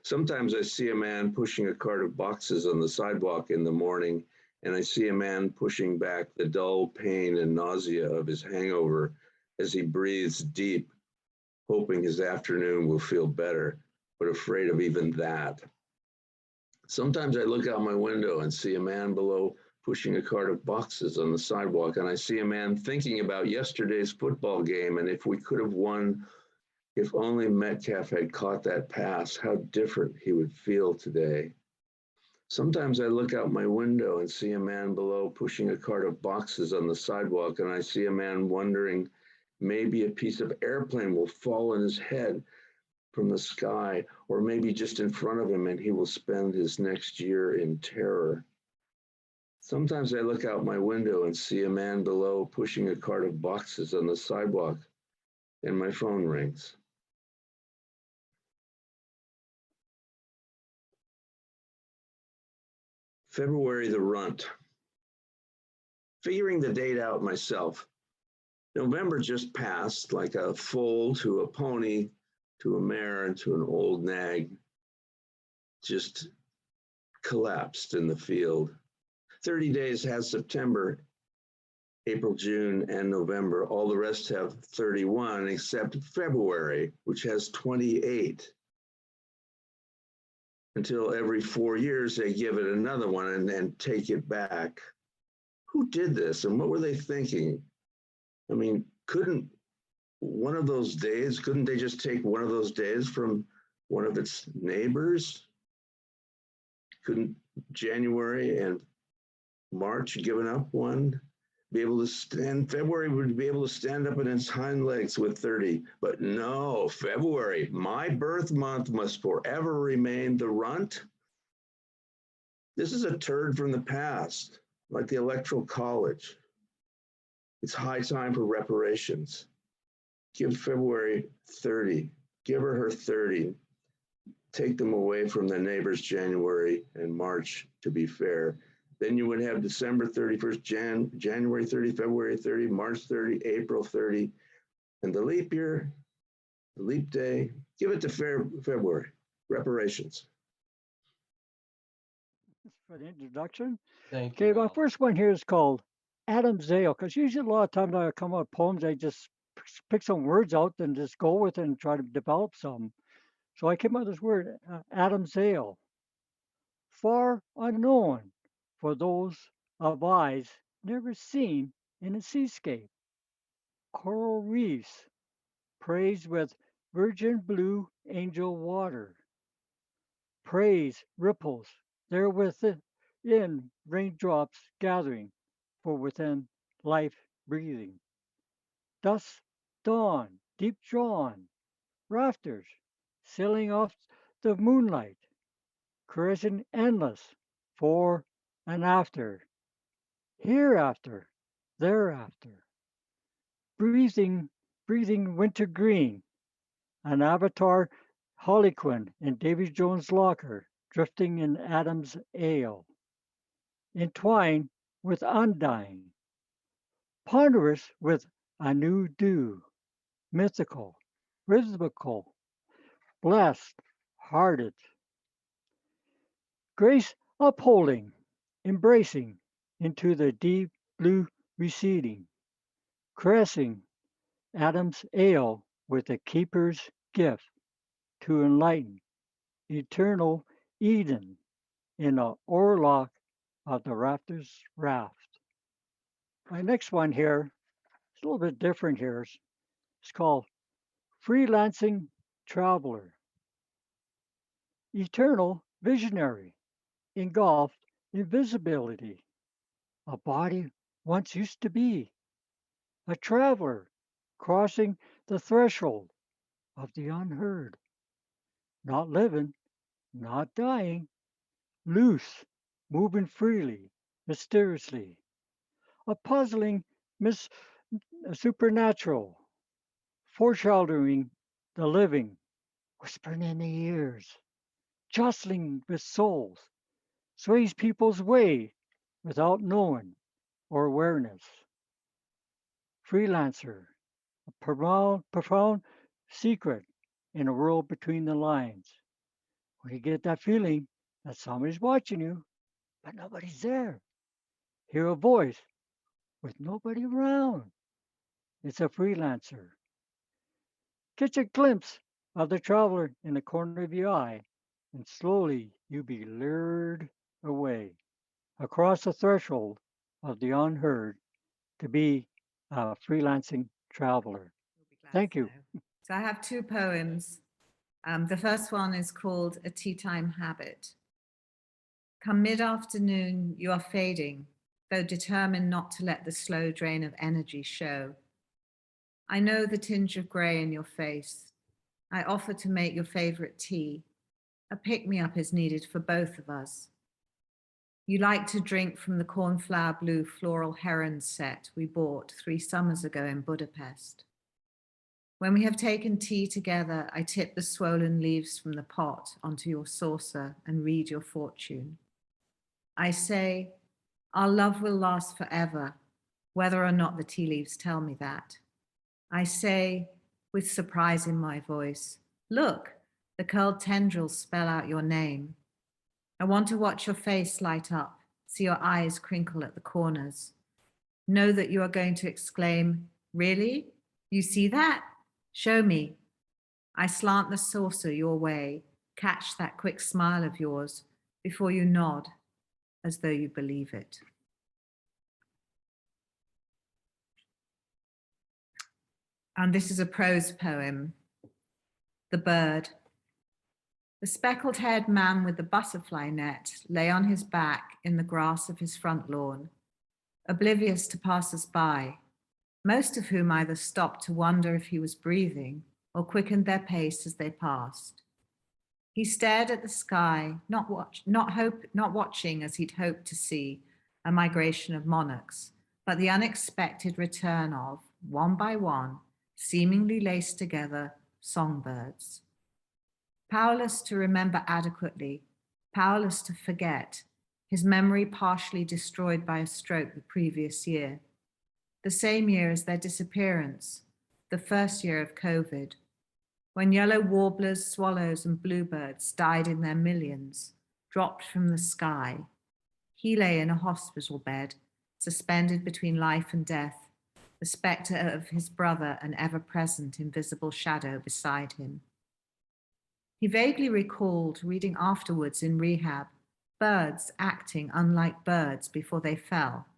Sometimes I see a man pushing a cart of boxes on the sidewalk in the morning, and I see a man pushing back the dull pain and nausea of his hangover as he breathes deep, hoping his afternoon will feel better, but afraid of even that. Sometimes I look out my window and see a man below pushing a cart of boxes on the sidewalk, and I see a man thinking about yesterday's football game and if we could have won, if only Metcalf had caught that pass, how different he would feel today. Sometimes I look out my window and see a man below pushing a cart of boxes on the sidewalk, and I see a man wondering, maybe a piece of airplane will fall on his head from the sky, or maybe just in front of him, and he will spend his next year in terror. Sometimes I look out my window and see a man below pushing a cart of boxes on the sidewalk, and my phone rings. February the runt. Figuring the date out myself. November just passed like a foal to a pony, to a mare, and to an old nag. Just collapsed in the field. 30 days has September, April, June, and November. All the rest have 31 except February, which has 28. Until every 4 years, they give it another one and then take it back. Who did this and what were they thinking? I mean, couldn't they just take one of those days from one of its neighbors? Couldn't January and March given up one? Be able to stand, February would be able to stand up on its hind legs with 30, but no, February, my birth month must forever remain the runt. This is a turd from the past, like the Electoral College. It's high time for reparations. Give February 30, give her 30. Take them away from the neighbors January and March, to be fair. Then you would have December 31st, January 30, February 30, March 30, April 30, and the leap year, the leap day, give it to February. reparations. For the introduction. Thank Okay, you. my Al. first one here is called Adam's Ale, because usually a lot of times I come up with poems, I just pick some words out and just go with it and try to develop some. So I came up with this word, Adam's Ale. Far unknown for those of eyes never seen in a seascape. Coral reefs praised with virgin blue angel water. Praise ripples there within raindrops gathering for within life breathing. Dusk dawn deep drawn, rafters sailing off the moonlight, caressing endless fore and after, hereafter, thereafter. Breathing, breathing winter green, an avatar harlequin in Davy Jones' locker, drifting in Adam's ale, entwined with undying, ponderous with a new dew, mythical, rhythmical, blessed, hearted, grace upholding, embracing into the deep blue receding, caressing Adam's ale with a keeper's gift to enlighten eternal Eden in a oarlock of the rafters raft. My next one here is a little bit different here. It's called Freelancing Traveler. Eternal visionary, engulfed invisibility. A body once used to be. A traveler crossing the threshold of the unheard. Not living, not dying, loose, moving freely, mysteriously. A puzzling supernatural, foreshadowing the living, whispering in the ears, jostling with souls, sways people's way without knowing or awareness. Freelancer, a profound secret in a world between the lines. When you get that feeling that somebody's watching you, but nobody's there. Hear a voice with nobody around. It's a freelancer. Catch a glimpse of the traveler in the corner of your eye, and slowly you be lured away across the threshold of the unheard to be a freelancing traveler. You'll be glad Thank to you. know. So I have two poems. The first one is called A Tea Time Habit. Come mid-afternoon, you are fading, though determined not to let the slow drain of energy show. I know the tinge of grey in your face. I offer to make your favorite tea. A pick-me-up is needed for both of us. You like to drink from the cornflower blue floral heron set we bought 3 summers ago in Budapest. When we have taken tea together, I tip the swollen leaves from the pot onto your saucer and read your fortune. I say, our love will last forever, whether or not the tea leaves tell me that. I say, with surprise in my voice, look, the curled tendrils spell out your name. I want to watch your face light up, see your eyes crinkle at the corners. Know that you are going to exclaim, really? You see that? Show me. I slant the saucer your way, catch that quick smile of yours before you nod as though you believe it. And this is a prose poem, The Bird. The speckled-haired man with the butterfly net lay on his back in the grass of his front lawn, oblivious to passers-by, most of whom either stopped to wonder if he was breathing or quickened their pace as they passed. He stared at the sky, not watching as he'd hoped to see a migration of monarchs, but the unexpected return of, one by one, seemingly laced together, songbirds. Powerless to remember adequately, powerless to forget, his memory partially destroyed by a stroke the previous year, the same year as their disappearance, the first year of COVID, when yellow warblers, swallows, and bluebirds died in their millions, dropped from the sky. He lay in a hospital bed, suspended between life and death, the spectre of his brother, an ever-present invisible shadow beside him. He vaguely recalled reading afterwards in rehab, birds acting unlike birds before they fell.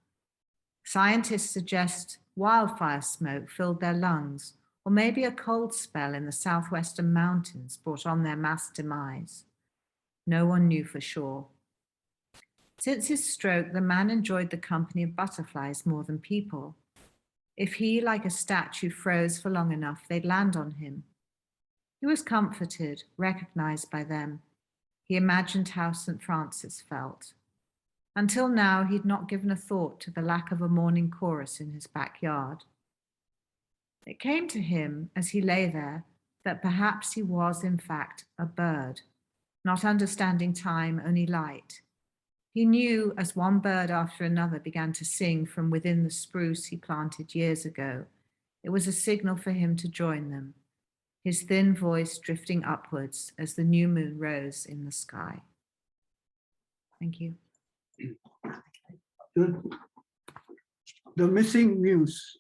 Scientists suggest wildfire smoke filled their lungs, or maybe a cold spell in the southwestern mountains brought on their mass demise. No one knew for sure. Since his stroke, the man enjoyed the company of butterflies more than people. If he, like a statue, froze for long enough, they'd land on him. He was comforted, recognized by them. He imagined how St. Francis felt. Until now, he'd not given a thought to the lack of a morning chorus in his backyard. It came to him as he lay there that perhaps he was, in fact, a bird, not understanding time, only light. He knew as one bird after another began to sing from within the spruce he planted years ago, it was a signal for him to join them, his thin voice drifting upwards as the new moon rose in the sky. Thank you. The missing muse.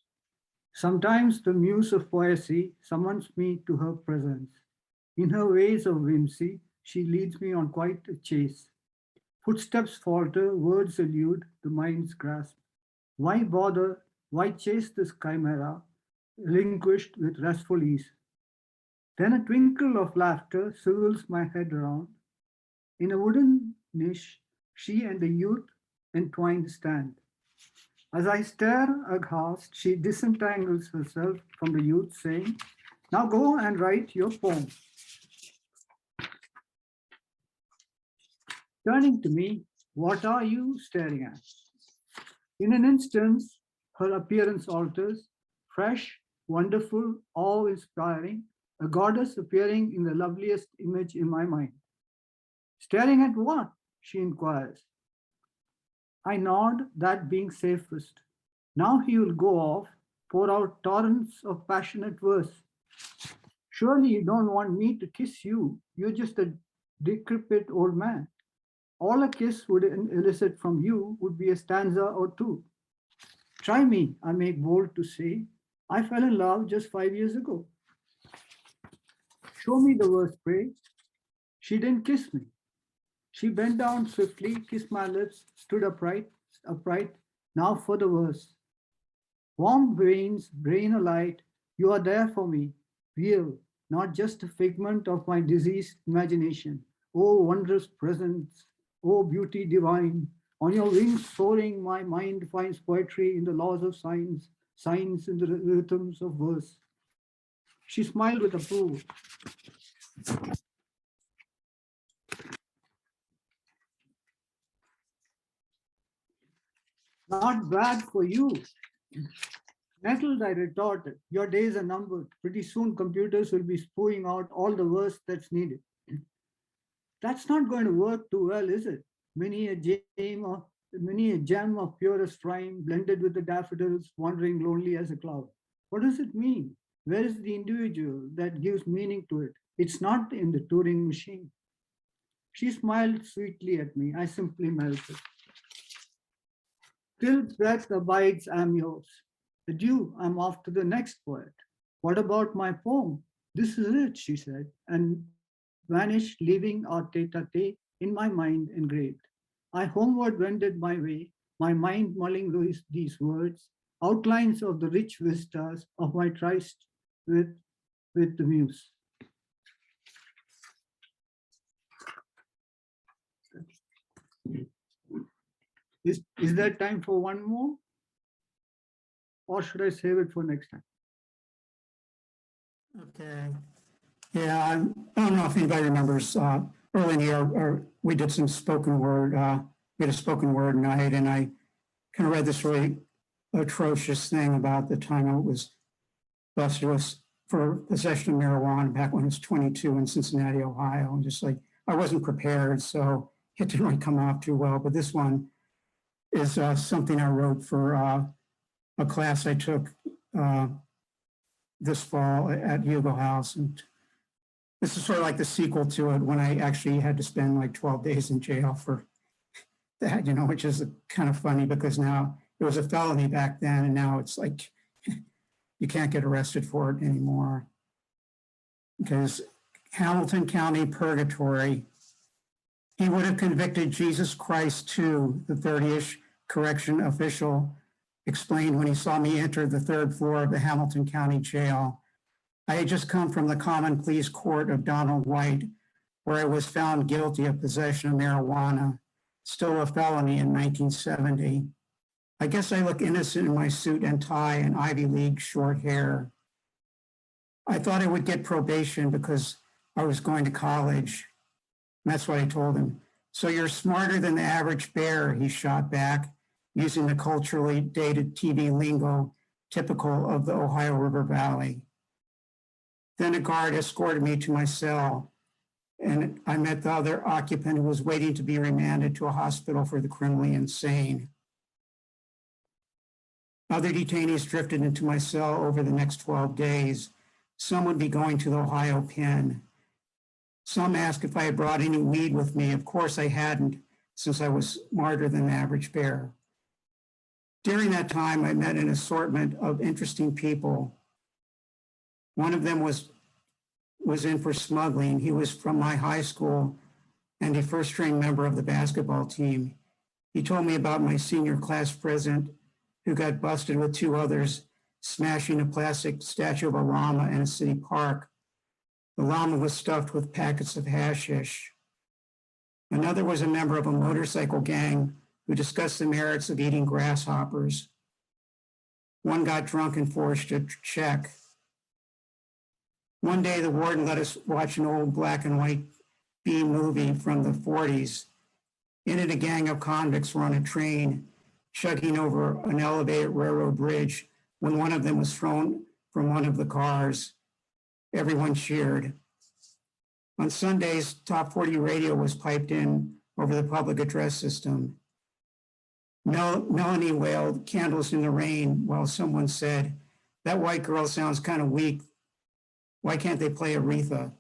Sometimes the muse of poesy summons me to her presence. In her ways of whimsy, she leads me on quite a chase. Footsteps falter, words elude the mind's grasp. Why bother? Why chase this chimera, relinquished with restful ease? Then a twinkle of laughter swirls my head around. In a wooden niche, she and the youth entwined stand. As I stare aghast, she disentangles herself from the youth, saying, "Now go and write your poem." Turning to me, "What are you staring at?" In an instant, her appearance alters, fresh, wonderful, awe-inspiring, a goddess appearing in the loveliest image in my mind. "Staring at what?" she inquires. I nod, that being safest. Now he will go off, pour out torrents of passionate verse. "Surely you don't want me to kiss you. You're just a decrepit old man. All a kiss would elicit from you would be a stanza or two. Try me," I make bold to say. "I fell in love just 5 years ago." "Show me the verse, pray." She didn't kiss me. She bent down swiftly, kissed my lips, stood upright. Now for the verse. "Warm veins, brain alight, you are there for me, real, not just a figment of my diseased imagination. Oh, wondrous presence, oh, beauty divine. On your wings soaring, my mind finds poetry in the laws of signs, signs in the rhythms of verse." She smiled with approval. "Not bad for you." Nettled, I retorted, "Your days are numbered. Pretty soon computers will be spewing out all the verse that's needed." "That's not going to work too well, is it? Many a gem of purest rhyme blended with the daffodils wandering lonely as a cloud. What does it mean? Where is the individual that gives meaning to it? It's not in the Turing machine." She smiled sweetly at me. I simply melted. "Till breath abides, I'm yours. Adieu, I'm off to the next poet. What about my poem? This is it," she said, and vanished, leaving our tete-a-tete in my mind engraved. I homeward wended my way, my mind mulling these words, outlines of the rich vistas of my tryst with the muse. Is there time for one more? Or should I save it for next time? Okay. Yeah, I don't know if anybody remembers, early in the year, we did some spoken word, we had a spoken word night, and I kind of read this really atrocious thing about the time I was busted for possession of marijuana back when I was 22 in Cincinnati, Ohio. And just like, I wasn't prepared, so it didn't really come off too well. But this one is something I wrote for a class I took this fall at Hugo House. And This is sort of like the sequel to it when I actually had to spend like 12 days in jail for that, which is kind of funny because now it was a felony back then and now it's like you can't get arrested for it anymore. Because Hamilton County Purgatory, he would have convicted Jesus Christ too, the 30-ish correction official explained when he saw me enter the 3rd floor of the Hamilton County Jail. I had just come from the Common Pleas Court of Donald White, where I was found guilty of possession of marijuana, still a felony in 1970. I guess I look innocent in my suit and tie and Ivy League short hair. I thought I would get probation because I was going to college. And that's what I told him. So you're smarter than the average bear, he shot back, using the culturally dated TV lingo typical of the Ohio River Valley. Then a guard escorted me to my cell, and I met the other occupant who was waiting to be remanded to a hospital for the criminally insane. Other detainees drifted into my cell over the next 12 days. Some would be going to the Ohio Pen. Some asked if I had brought any weed with me. Of course I hadn't, since I was smarter than the average bear. During that time, I met an assortment of interesting people. One of them was in for smuggling. He was from my high school and a first-string member of the basketball team. He told me about my senior class president who got busted with 2 others smashing a plastic statue of a llama in a city park. The llama was stuffed with packets of hashish. Another was a member of a motorcycle gang who discussed the merits of eating grasshoppers. One got drunk and forged a check. One day, the warden let us watch an old black and white B movie from the 40s. In it, a gang of convicts were on a train, chugging over an elevated railroad bridge when one of them was thrown from one of the cars. Everyone cheered. On Sundays, Top 40 radio was piped in over the public address system. Melanie wailed "Candles in the Rain" while someone said, "That white girl sounds kind of weak. Why can't they play Aretha?"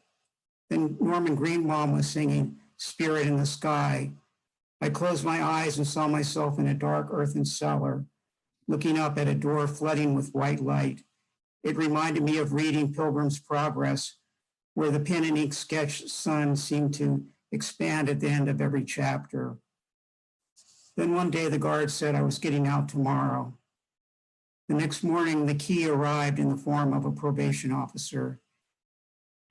Then Norman Greenbaum was singing "Spirit in the Sky." I closed my eyes and saw myself in a dark earthen cellar, looking up at a door flooding with white light. It reminded me of reading Pilgrim's Progress, where the pen and ink sketch sun seemed to expand at the end of every chapter. Then one day the guard said I was getting out tomorrow. The next morning, the key arrived in the form of a probation officer.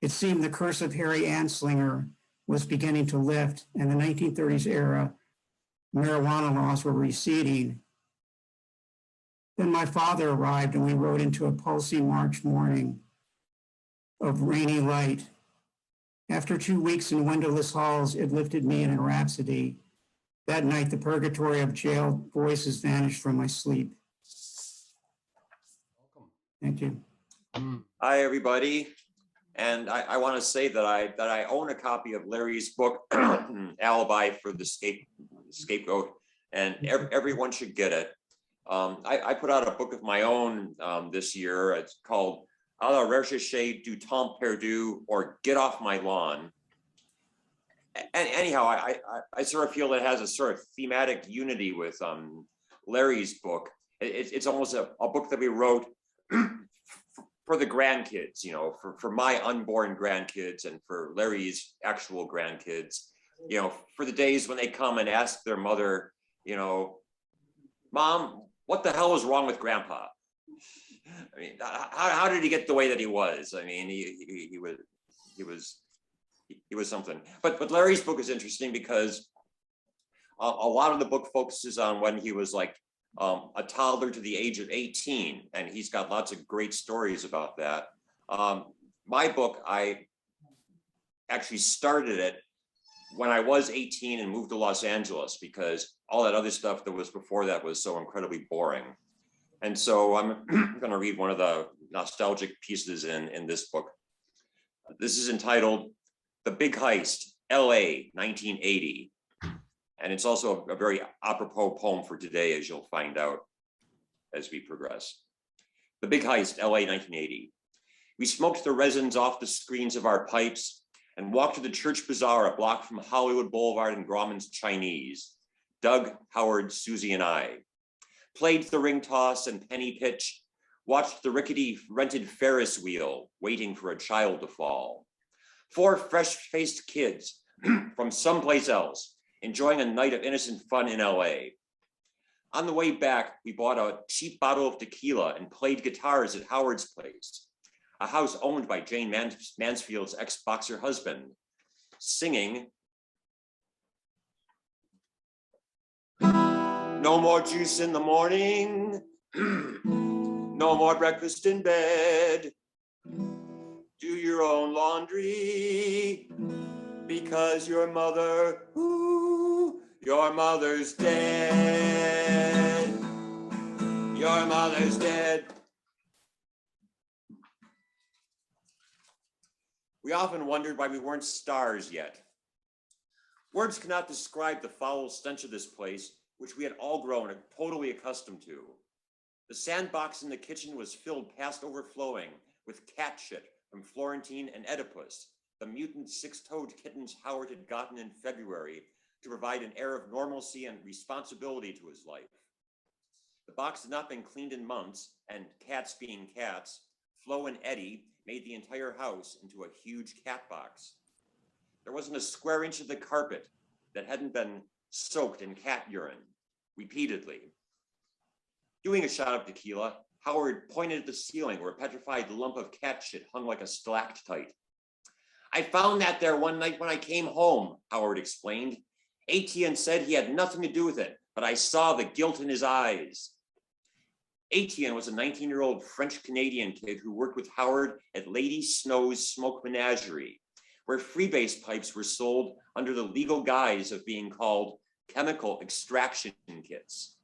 It seemed the curse of Harry Anslinger was beginning to lift, and the 1930s era marijuana laws were receding. Then my father arrived, and we rode into a pulsing March morning of rainy light. After 2 weeks in windowless halls, it lifted me in a rhapsody. That night, the purgatory of jail voices vanished from my sleep. Thank you. Hi, everybody. And I want to say that I own a copy of Larry's book, Alibi for the Scapegoat, and everyone should get it. I put out a book of my own this year. It's called "A la recherche du temps perdu," or "Get Off My Lawn." And anyhow, I sort of feel it has a sort of thematic unity with Larry's book. It's almost a book that we wrote for the grandkids, for my unborn grandkids and for Larry's actual grandkids, for the days when they come and ask their mother, "Mom, what the hell was wrong with Grandpa?" I mean, how did he get the way that he was? I mean, he was something. But Larry's book is interesting because a lot of the book focuses on when he was like a toddler to the age of 18, and he's got lots of great stories about that. My book, I actually started it when I was 18 and moved to Los Angeles because all that other stuff that was before that was so incredibly boring. And so I'm going to read one of the nostalgic pieces in this book. This is entitled "The Big Heist, LA, 1980." And it's also a very apropos poem for today, as you'll find out as we progress. The Big Heist, LA, 1980. We smoked the resins off the screens of our pipes and walked to the church bazaar a block from Hollywood Boulevard and Grauman's Chinese. Doug, Howard, Susie, and I played the ring toss and penny pitch, watched the rickety rented Ferris wheel, waiting for a child to fall. 4 fresh-faced kids from someplace else, enjoying a night of innocent fun in LA. On the way back, we bought a cheap bottle of tequila and played guitars at Howard's place, a house owned by Jane Mansfield's ex-boxer husband, singing, "No more juice in the morning, no more breakfast in bed. Do your own laundry, because your mother's dead. Your mother's dead." We often wondered why we weren't stars yet. Words cannot describe the foul stench of this place, which we had all grown totally accustomed to. The sandbox in the kitchen was filled past overflowing with cat shit from Florentine and Oedipus, the mutant 6-toed kittens Howard had gotten in February to provide an air of normalcy and responsibility to his life. The box had not been cleaned in months, and cats being cats, Flo and Eddie made the entire house into a huge cat box. There wasn't a square inch of the carpet that hadn't been soaked in cat urine, repeatedly. Doing a shot of tequila, Howard pointed at the ceiling where a petrified lump of cat shit hung like a stalactite. "I found that there one night when I came home," Howard explained. "Etienne said he had nothing to do with it, but I saw the guilt in his eyes." Etienne was a 19-year-old French-Canadian kid who worked with Howard at Lady Snow's Smoke Menagerie, where freebase pipes were sold under the legal guise of being called chemical extraction kits.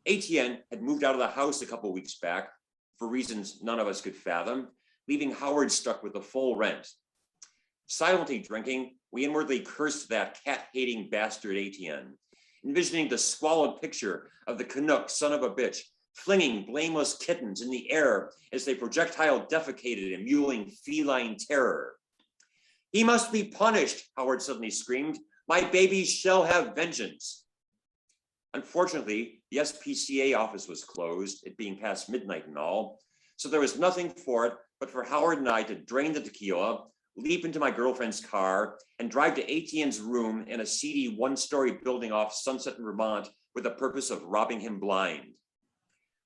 Etienne had moved out of the house a couple weeks back for reasons none of us could fathom, leaving Howard stuck with the full rent. Silently drinking, we inwardly cursed that cat-hating bastard Etienne, envisioning the squalid picture of the Canuck son of a bitch flinging blameless kittens in the air as they projectile defecated in mewling feline terror. "He must be punished," Howard suddenly screamed. "My babies shall have vengeance." Unfortunately, the SPCA office was closed, it being past midnight and all, so there was nothing for it but for Howard and I to drain the tequila, leap into my girlfriend's car, and drive to Etienne's room in a seedy 1-story building off Sunset in Vermont with the purpose of robbing him blind.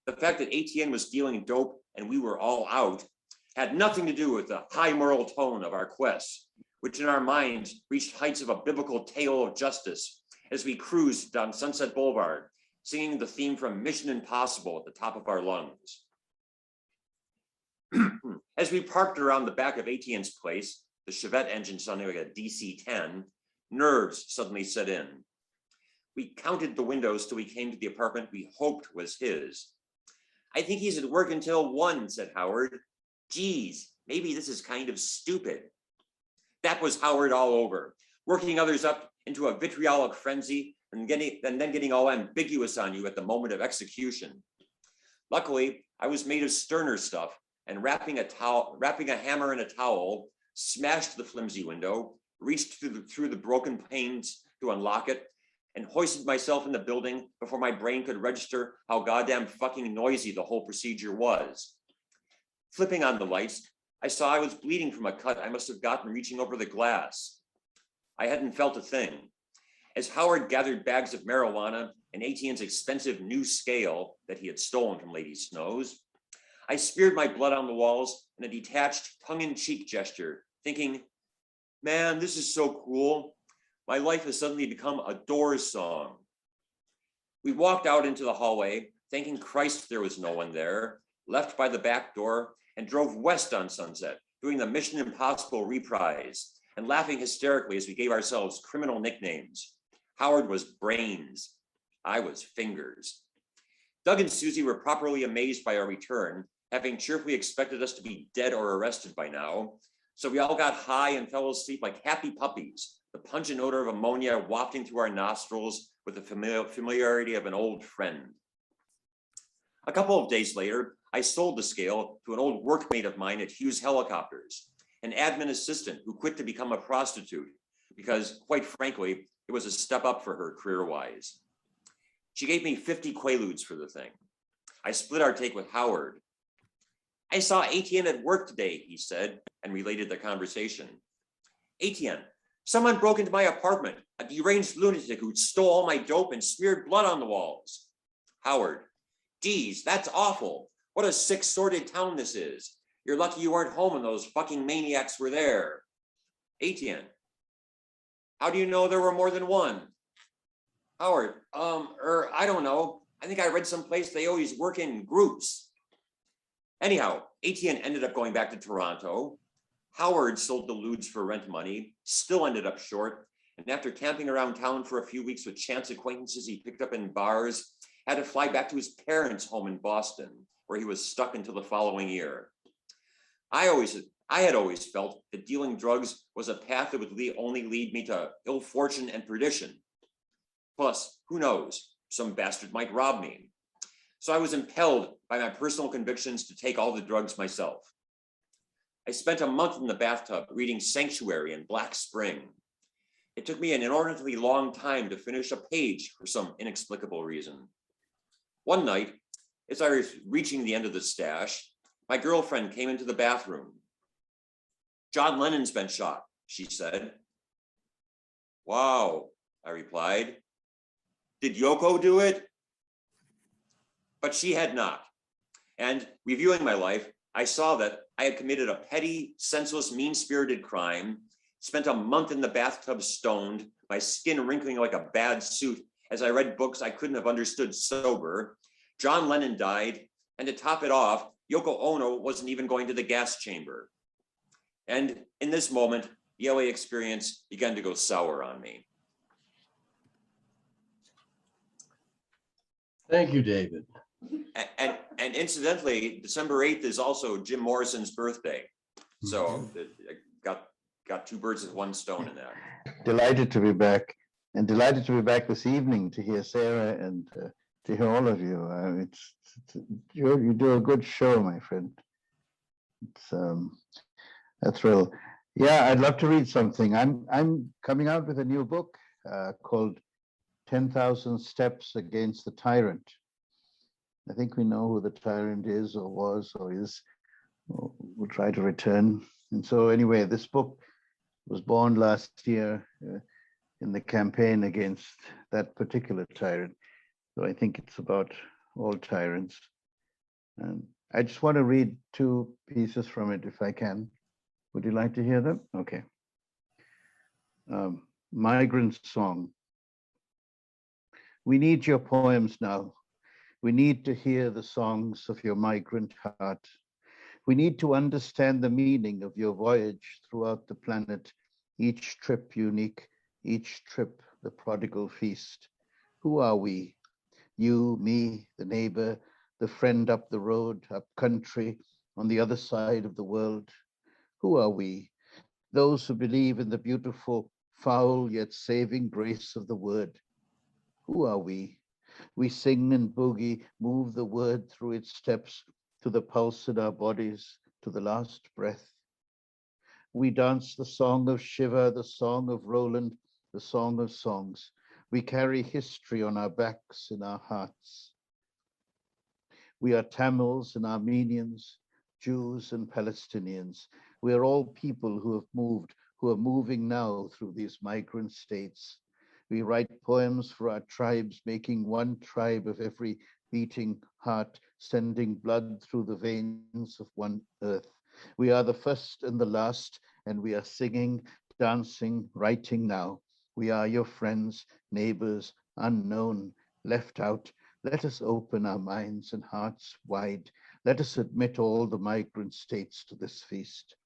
The fact that Etienne was dealing dope and we were all out had nothing to do with the high moral tone of our quest, which in our minds reached heights of a biblical tale of justice as we cruised down Sunset Boulevard, singing the theme from Mission Impossible at the top of our lungs. As we parked around the back of Etienne's place, the Chevette engine sounding like a DC-10, nerves suddenly set in. We counted the windows till we came to the apartment we hoped was his. "I think he's at work until 1, said Howard. "Geez, maybe this is kind of stupid." That was Howard all over, working others up into a vitriolic frenzy and then getting all ambiguous on you at the moment of execution. Luckily, I was made of sterner stuff, and wrapping a hammer in a towel, smashed the flimsy window, reached through the broken panes to unlock it, and hoisted myself in the building before my brain could register how goddamn fucking noisy the whole procedure was. Flipping on the lights, I saw I was bleeding from a cut I must have gotten reaching over the glass. I hadn't felt a thing. As Howard gathered bags of marijuana and Etienne's expensive new scale that he had stolen from Lady Snow's, I smeared my blood on the walls in a detached, tongue-in-cheek gesture, thinking, "Man, this is so cool. My life has suddenly become a Doors song." We walked out into the hallway, thanking Christ there was no one there, left by the back door, and drove west on Sunset, doing the Mission Impossible reprise, and laughing hysterically as we gave ourselves criminal nicknames. Howard was Brains. I was Fingers. Doug and Susie were properly amazed by our return, having cheerfully expected us to be dead or arrested by now. So we all got high and fell asleep like happy puppies, the pungent odor of ammonia wafting through our nostrils with the familiarity of an old friend. A couple of days later, I sold the scale to an old workmate of mine at Hughes Helicopters, an admin assistant who quit to become a prostitute because, quite frankly, it was a step up for her career-wise. She gave me 50 Quaaludes for the thing. I split our take with Howard. I saw Etienne at work today, he said, and related the conversation. Etienne, someone broke into my apartment, a deranged lunatic who stole all my dope and smeared blood on the walls. Howard, geez, that's awful. What a sick, sordid town this is. You're lucky you weren't home when those fucking maniacs were there. Etienne, how do you know there were more than one? Howard, I don't know. I think I read someplace they always work in groups. Anyhow, Etienne ended up going back to Toronto. Howard sold the lewds for rent money, still ended up short, and after camping around town for a few weeks with chance acquaintances he picked up in bars, had to fly back to his parents' home in Boston, where he was stuck until the following year. I had always felt that dealing drugs was a path that would only lead me to ill fortune and perdition. Plus, who knows, some bastard might rob me. So I was impelled by my personal convictions to take all the drugs myself. I spent a month in the bathtub reading Sanctuary and Black Spring. It took me an inordinately long time to finish a page for some inexplicable reason. One night, as I was reaching the end of the stash, my girlfriend came into the bathroom. John Lennon's been shot, she said. Wow, I replied. Did Yoko do it? But she had not. And reviewing my life, I saw that I had committed a petty, senseless, mean-spirited crime, spent a month in the bathtub stoned, my skin wrinkling like a bad suit as I read books I couldn't have understood sober. John Lennon died, and to top it off, Yoko Ono wasn't even going to the gas chamber. And in this moment, the LA experience began to go sour on me. Thank you, David. And incidentally, December 8th is also Jim Morrison's birthday. So I got two birds with one stone in that. Delighted to be back, and delighted to be back this evening to hear Sara and to hear all of you. You do a good show, my friend. It's a thrill. Yeah, I'd love to read something. I'm coming out with a new book called 10,000 Steps Against the Tyrant. I think we know who the tyrant is or was or is, or will try to return. And so anyway, this book was born last year in the campaign against that particular tyrant. So I think it's about all tyrants. And I just want to read two pieces from it if I can. Would you like to hear them? Okay. Migrant Song. We need your poems now. We need to hear the songs of your migrant heart. We need to understand the meaning of your voyage throughout the planet, each trip unique, each trip the prodigal feast. Who are we? You, me, the neighbor, the friend up the road, up country, on the other side of the world. Who are we? Those who believe in the beautiful, foul yet saving grace of the word. Who are we? We sing and boogie, move the word through its steps to the pulse in our bodies, to the last breath. We dance the song of Shiva, the song of Roland, the song of songs. We carry history on our backs, in our hearts. We are Tamils and Armenians, Jews and Palestinians. We are all people who have moved, who are moving now through these migrant states. We write poems for our tribes, making one tribe of every beating heart, sending blood through the veins of one earth. We are the first and the last, and we are singing, dancing, writing now. We are your friends, neighbors, unknown, left out. Let us open our minds and hearts wide. Let us admit all the migrant states to this feast.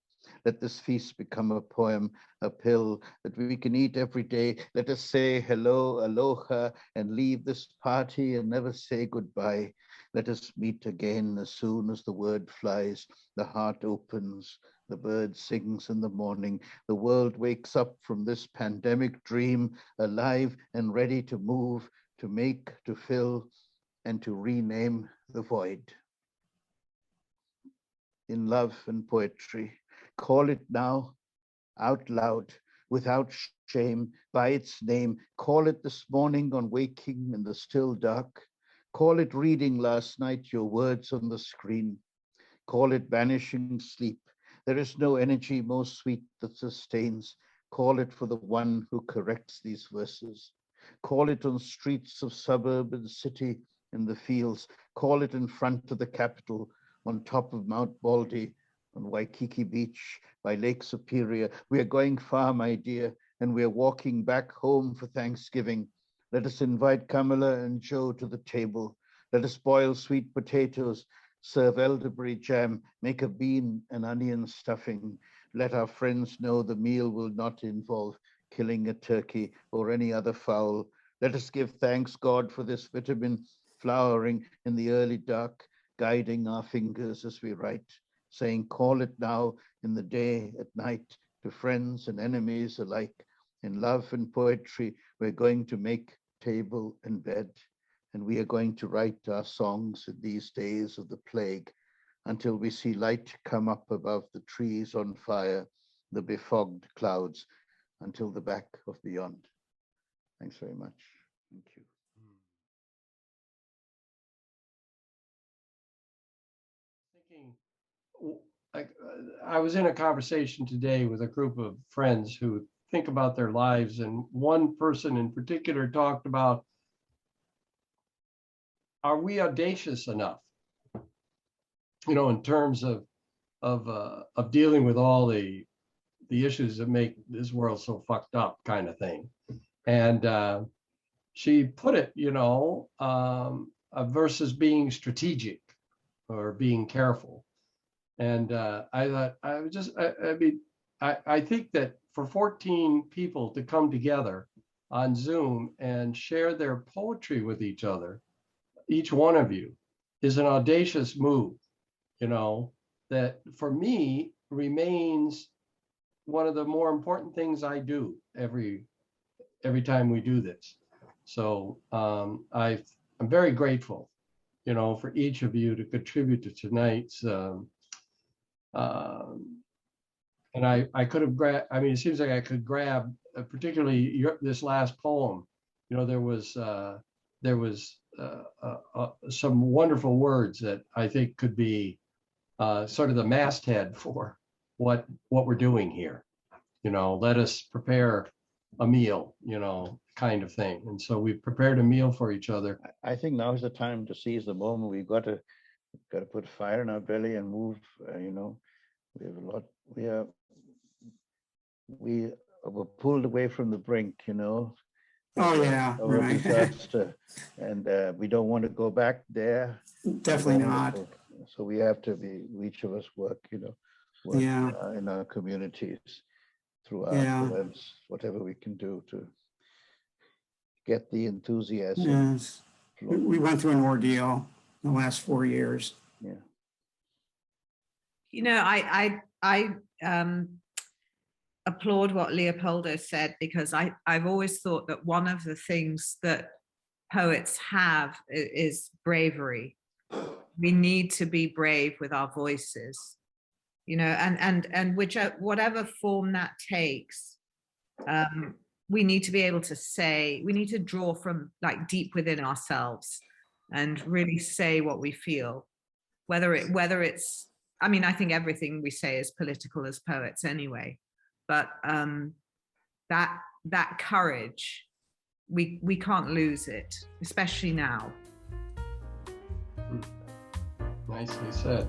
Let this feast become a poem, a pill that we can eat every day. Let us say hello, aloha, and leave this party and never say goodbye. Let us meet again as soon as the word flies, the heart opens, the bird sings in the morning. The world wakes up from this pandemic dream, alive and ready to move, to make, to fill, and to rename the void. in love and poetry. Call it now, out loud, without shame, by its name. Call it this morning on waking in the still dark. Call it reading last night your words on the screen. Call it banishing sleep. There is no energy more sweet that sustains. Call it for the one who corrects these verses. Call it on streets of suburb and city, in the fields. Call it in front of the Capitol, on top of Mount Baldy, on Waikiki Beach, by Lake Superior. We are going far, my dear, and we are walking back home for Thanksgiving. Let us invite Kamala and Joe to the table. Let us boil sweet potatoes, serve elderberry jam, make a bean and onion stuffing. Let our friends know the meal will not involve killing a turkey or any other fowl. Let us give thanks, God, for this vitamin flowering in the early dark, guiding our fingers as we write, saying, call it now in the day, at night, to friends and enemies alike. In love and poetry, we're going to make table and bed, and we are going to write our songs in these days of the plague until we see light come up above the trees on fire, the befogged clouds, until the back of beyond. Thanks very much. Thank you. I was in a conversation today with a group of friends who think about their lives, and one person in particular talked about, are we audacious enough, you know, in terms of dealing with all the issues that make this world so fucked up, kind of thing. And she put it, you know, versus being strategic or being careful. And I thought, I think that for 14 people to come together on Zoom and share their poetry with each other, each one of you, is an audacious move, you know, that for me remains one of the more important things I do every time we do this. So I'm very grateful, you know, for each of you to contribute to tonight's and I could have grabbed, I mean, it seems like I could grab particularly this last poem. You know, there was some wonderful words that I think could be sort of the masthead for what we're doing here. You know, let us prepare a meal, you know, kind of thing. And so we've prepared a meal for each other. I think now is the time to seize the moment. We've got to put fire in our belly and move. You know, we have a lot. We were pulled away from the brink. You know. Oh yeah, of a right. disaster, and we don't want to go back there. Definitely not. So we have to each of us work, you know, work, Yeah. In our communities through our Yeah. events, whatever we can do to get the enthusiasm. Yes. We went through an ordeal in the last 4 years. Yeah. You know, I applaud what Leopoldo said, because I've always thought that one of the things that poets have is bravery. We need to be brave with our voices, you know, and whatever form that takes, we need to be able to say, we need to draw from like deep within ourselves and really say what we feel, whether it's, I mean, I think everything we say is political as poets anyway, but that courage, we can't lose it, especially now. Nicely said.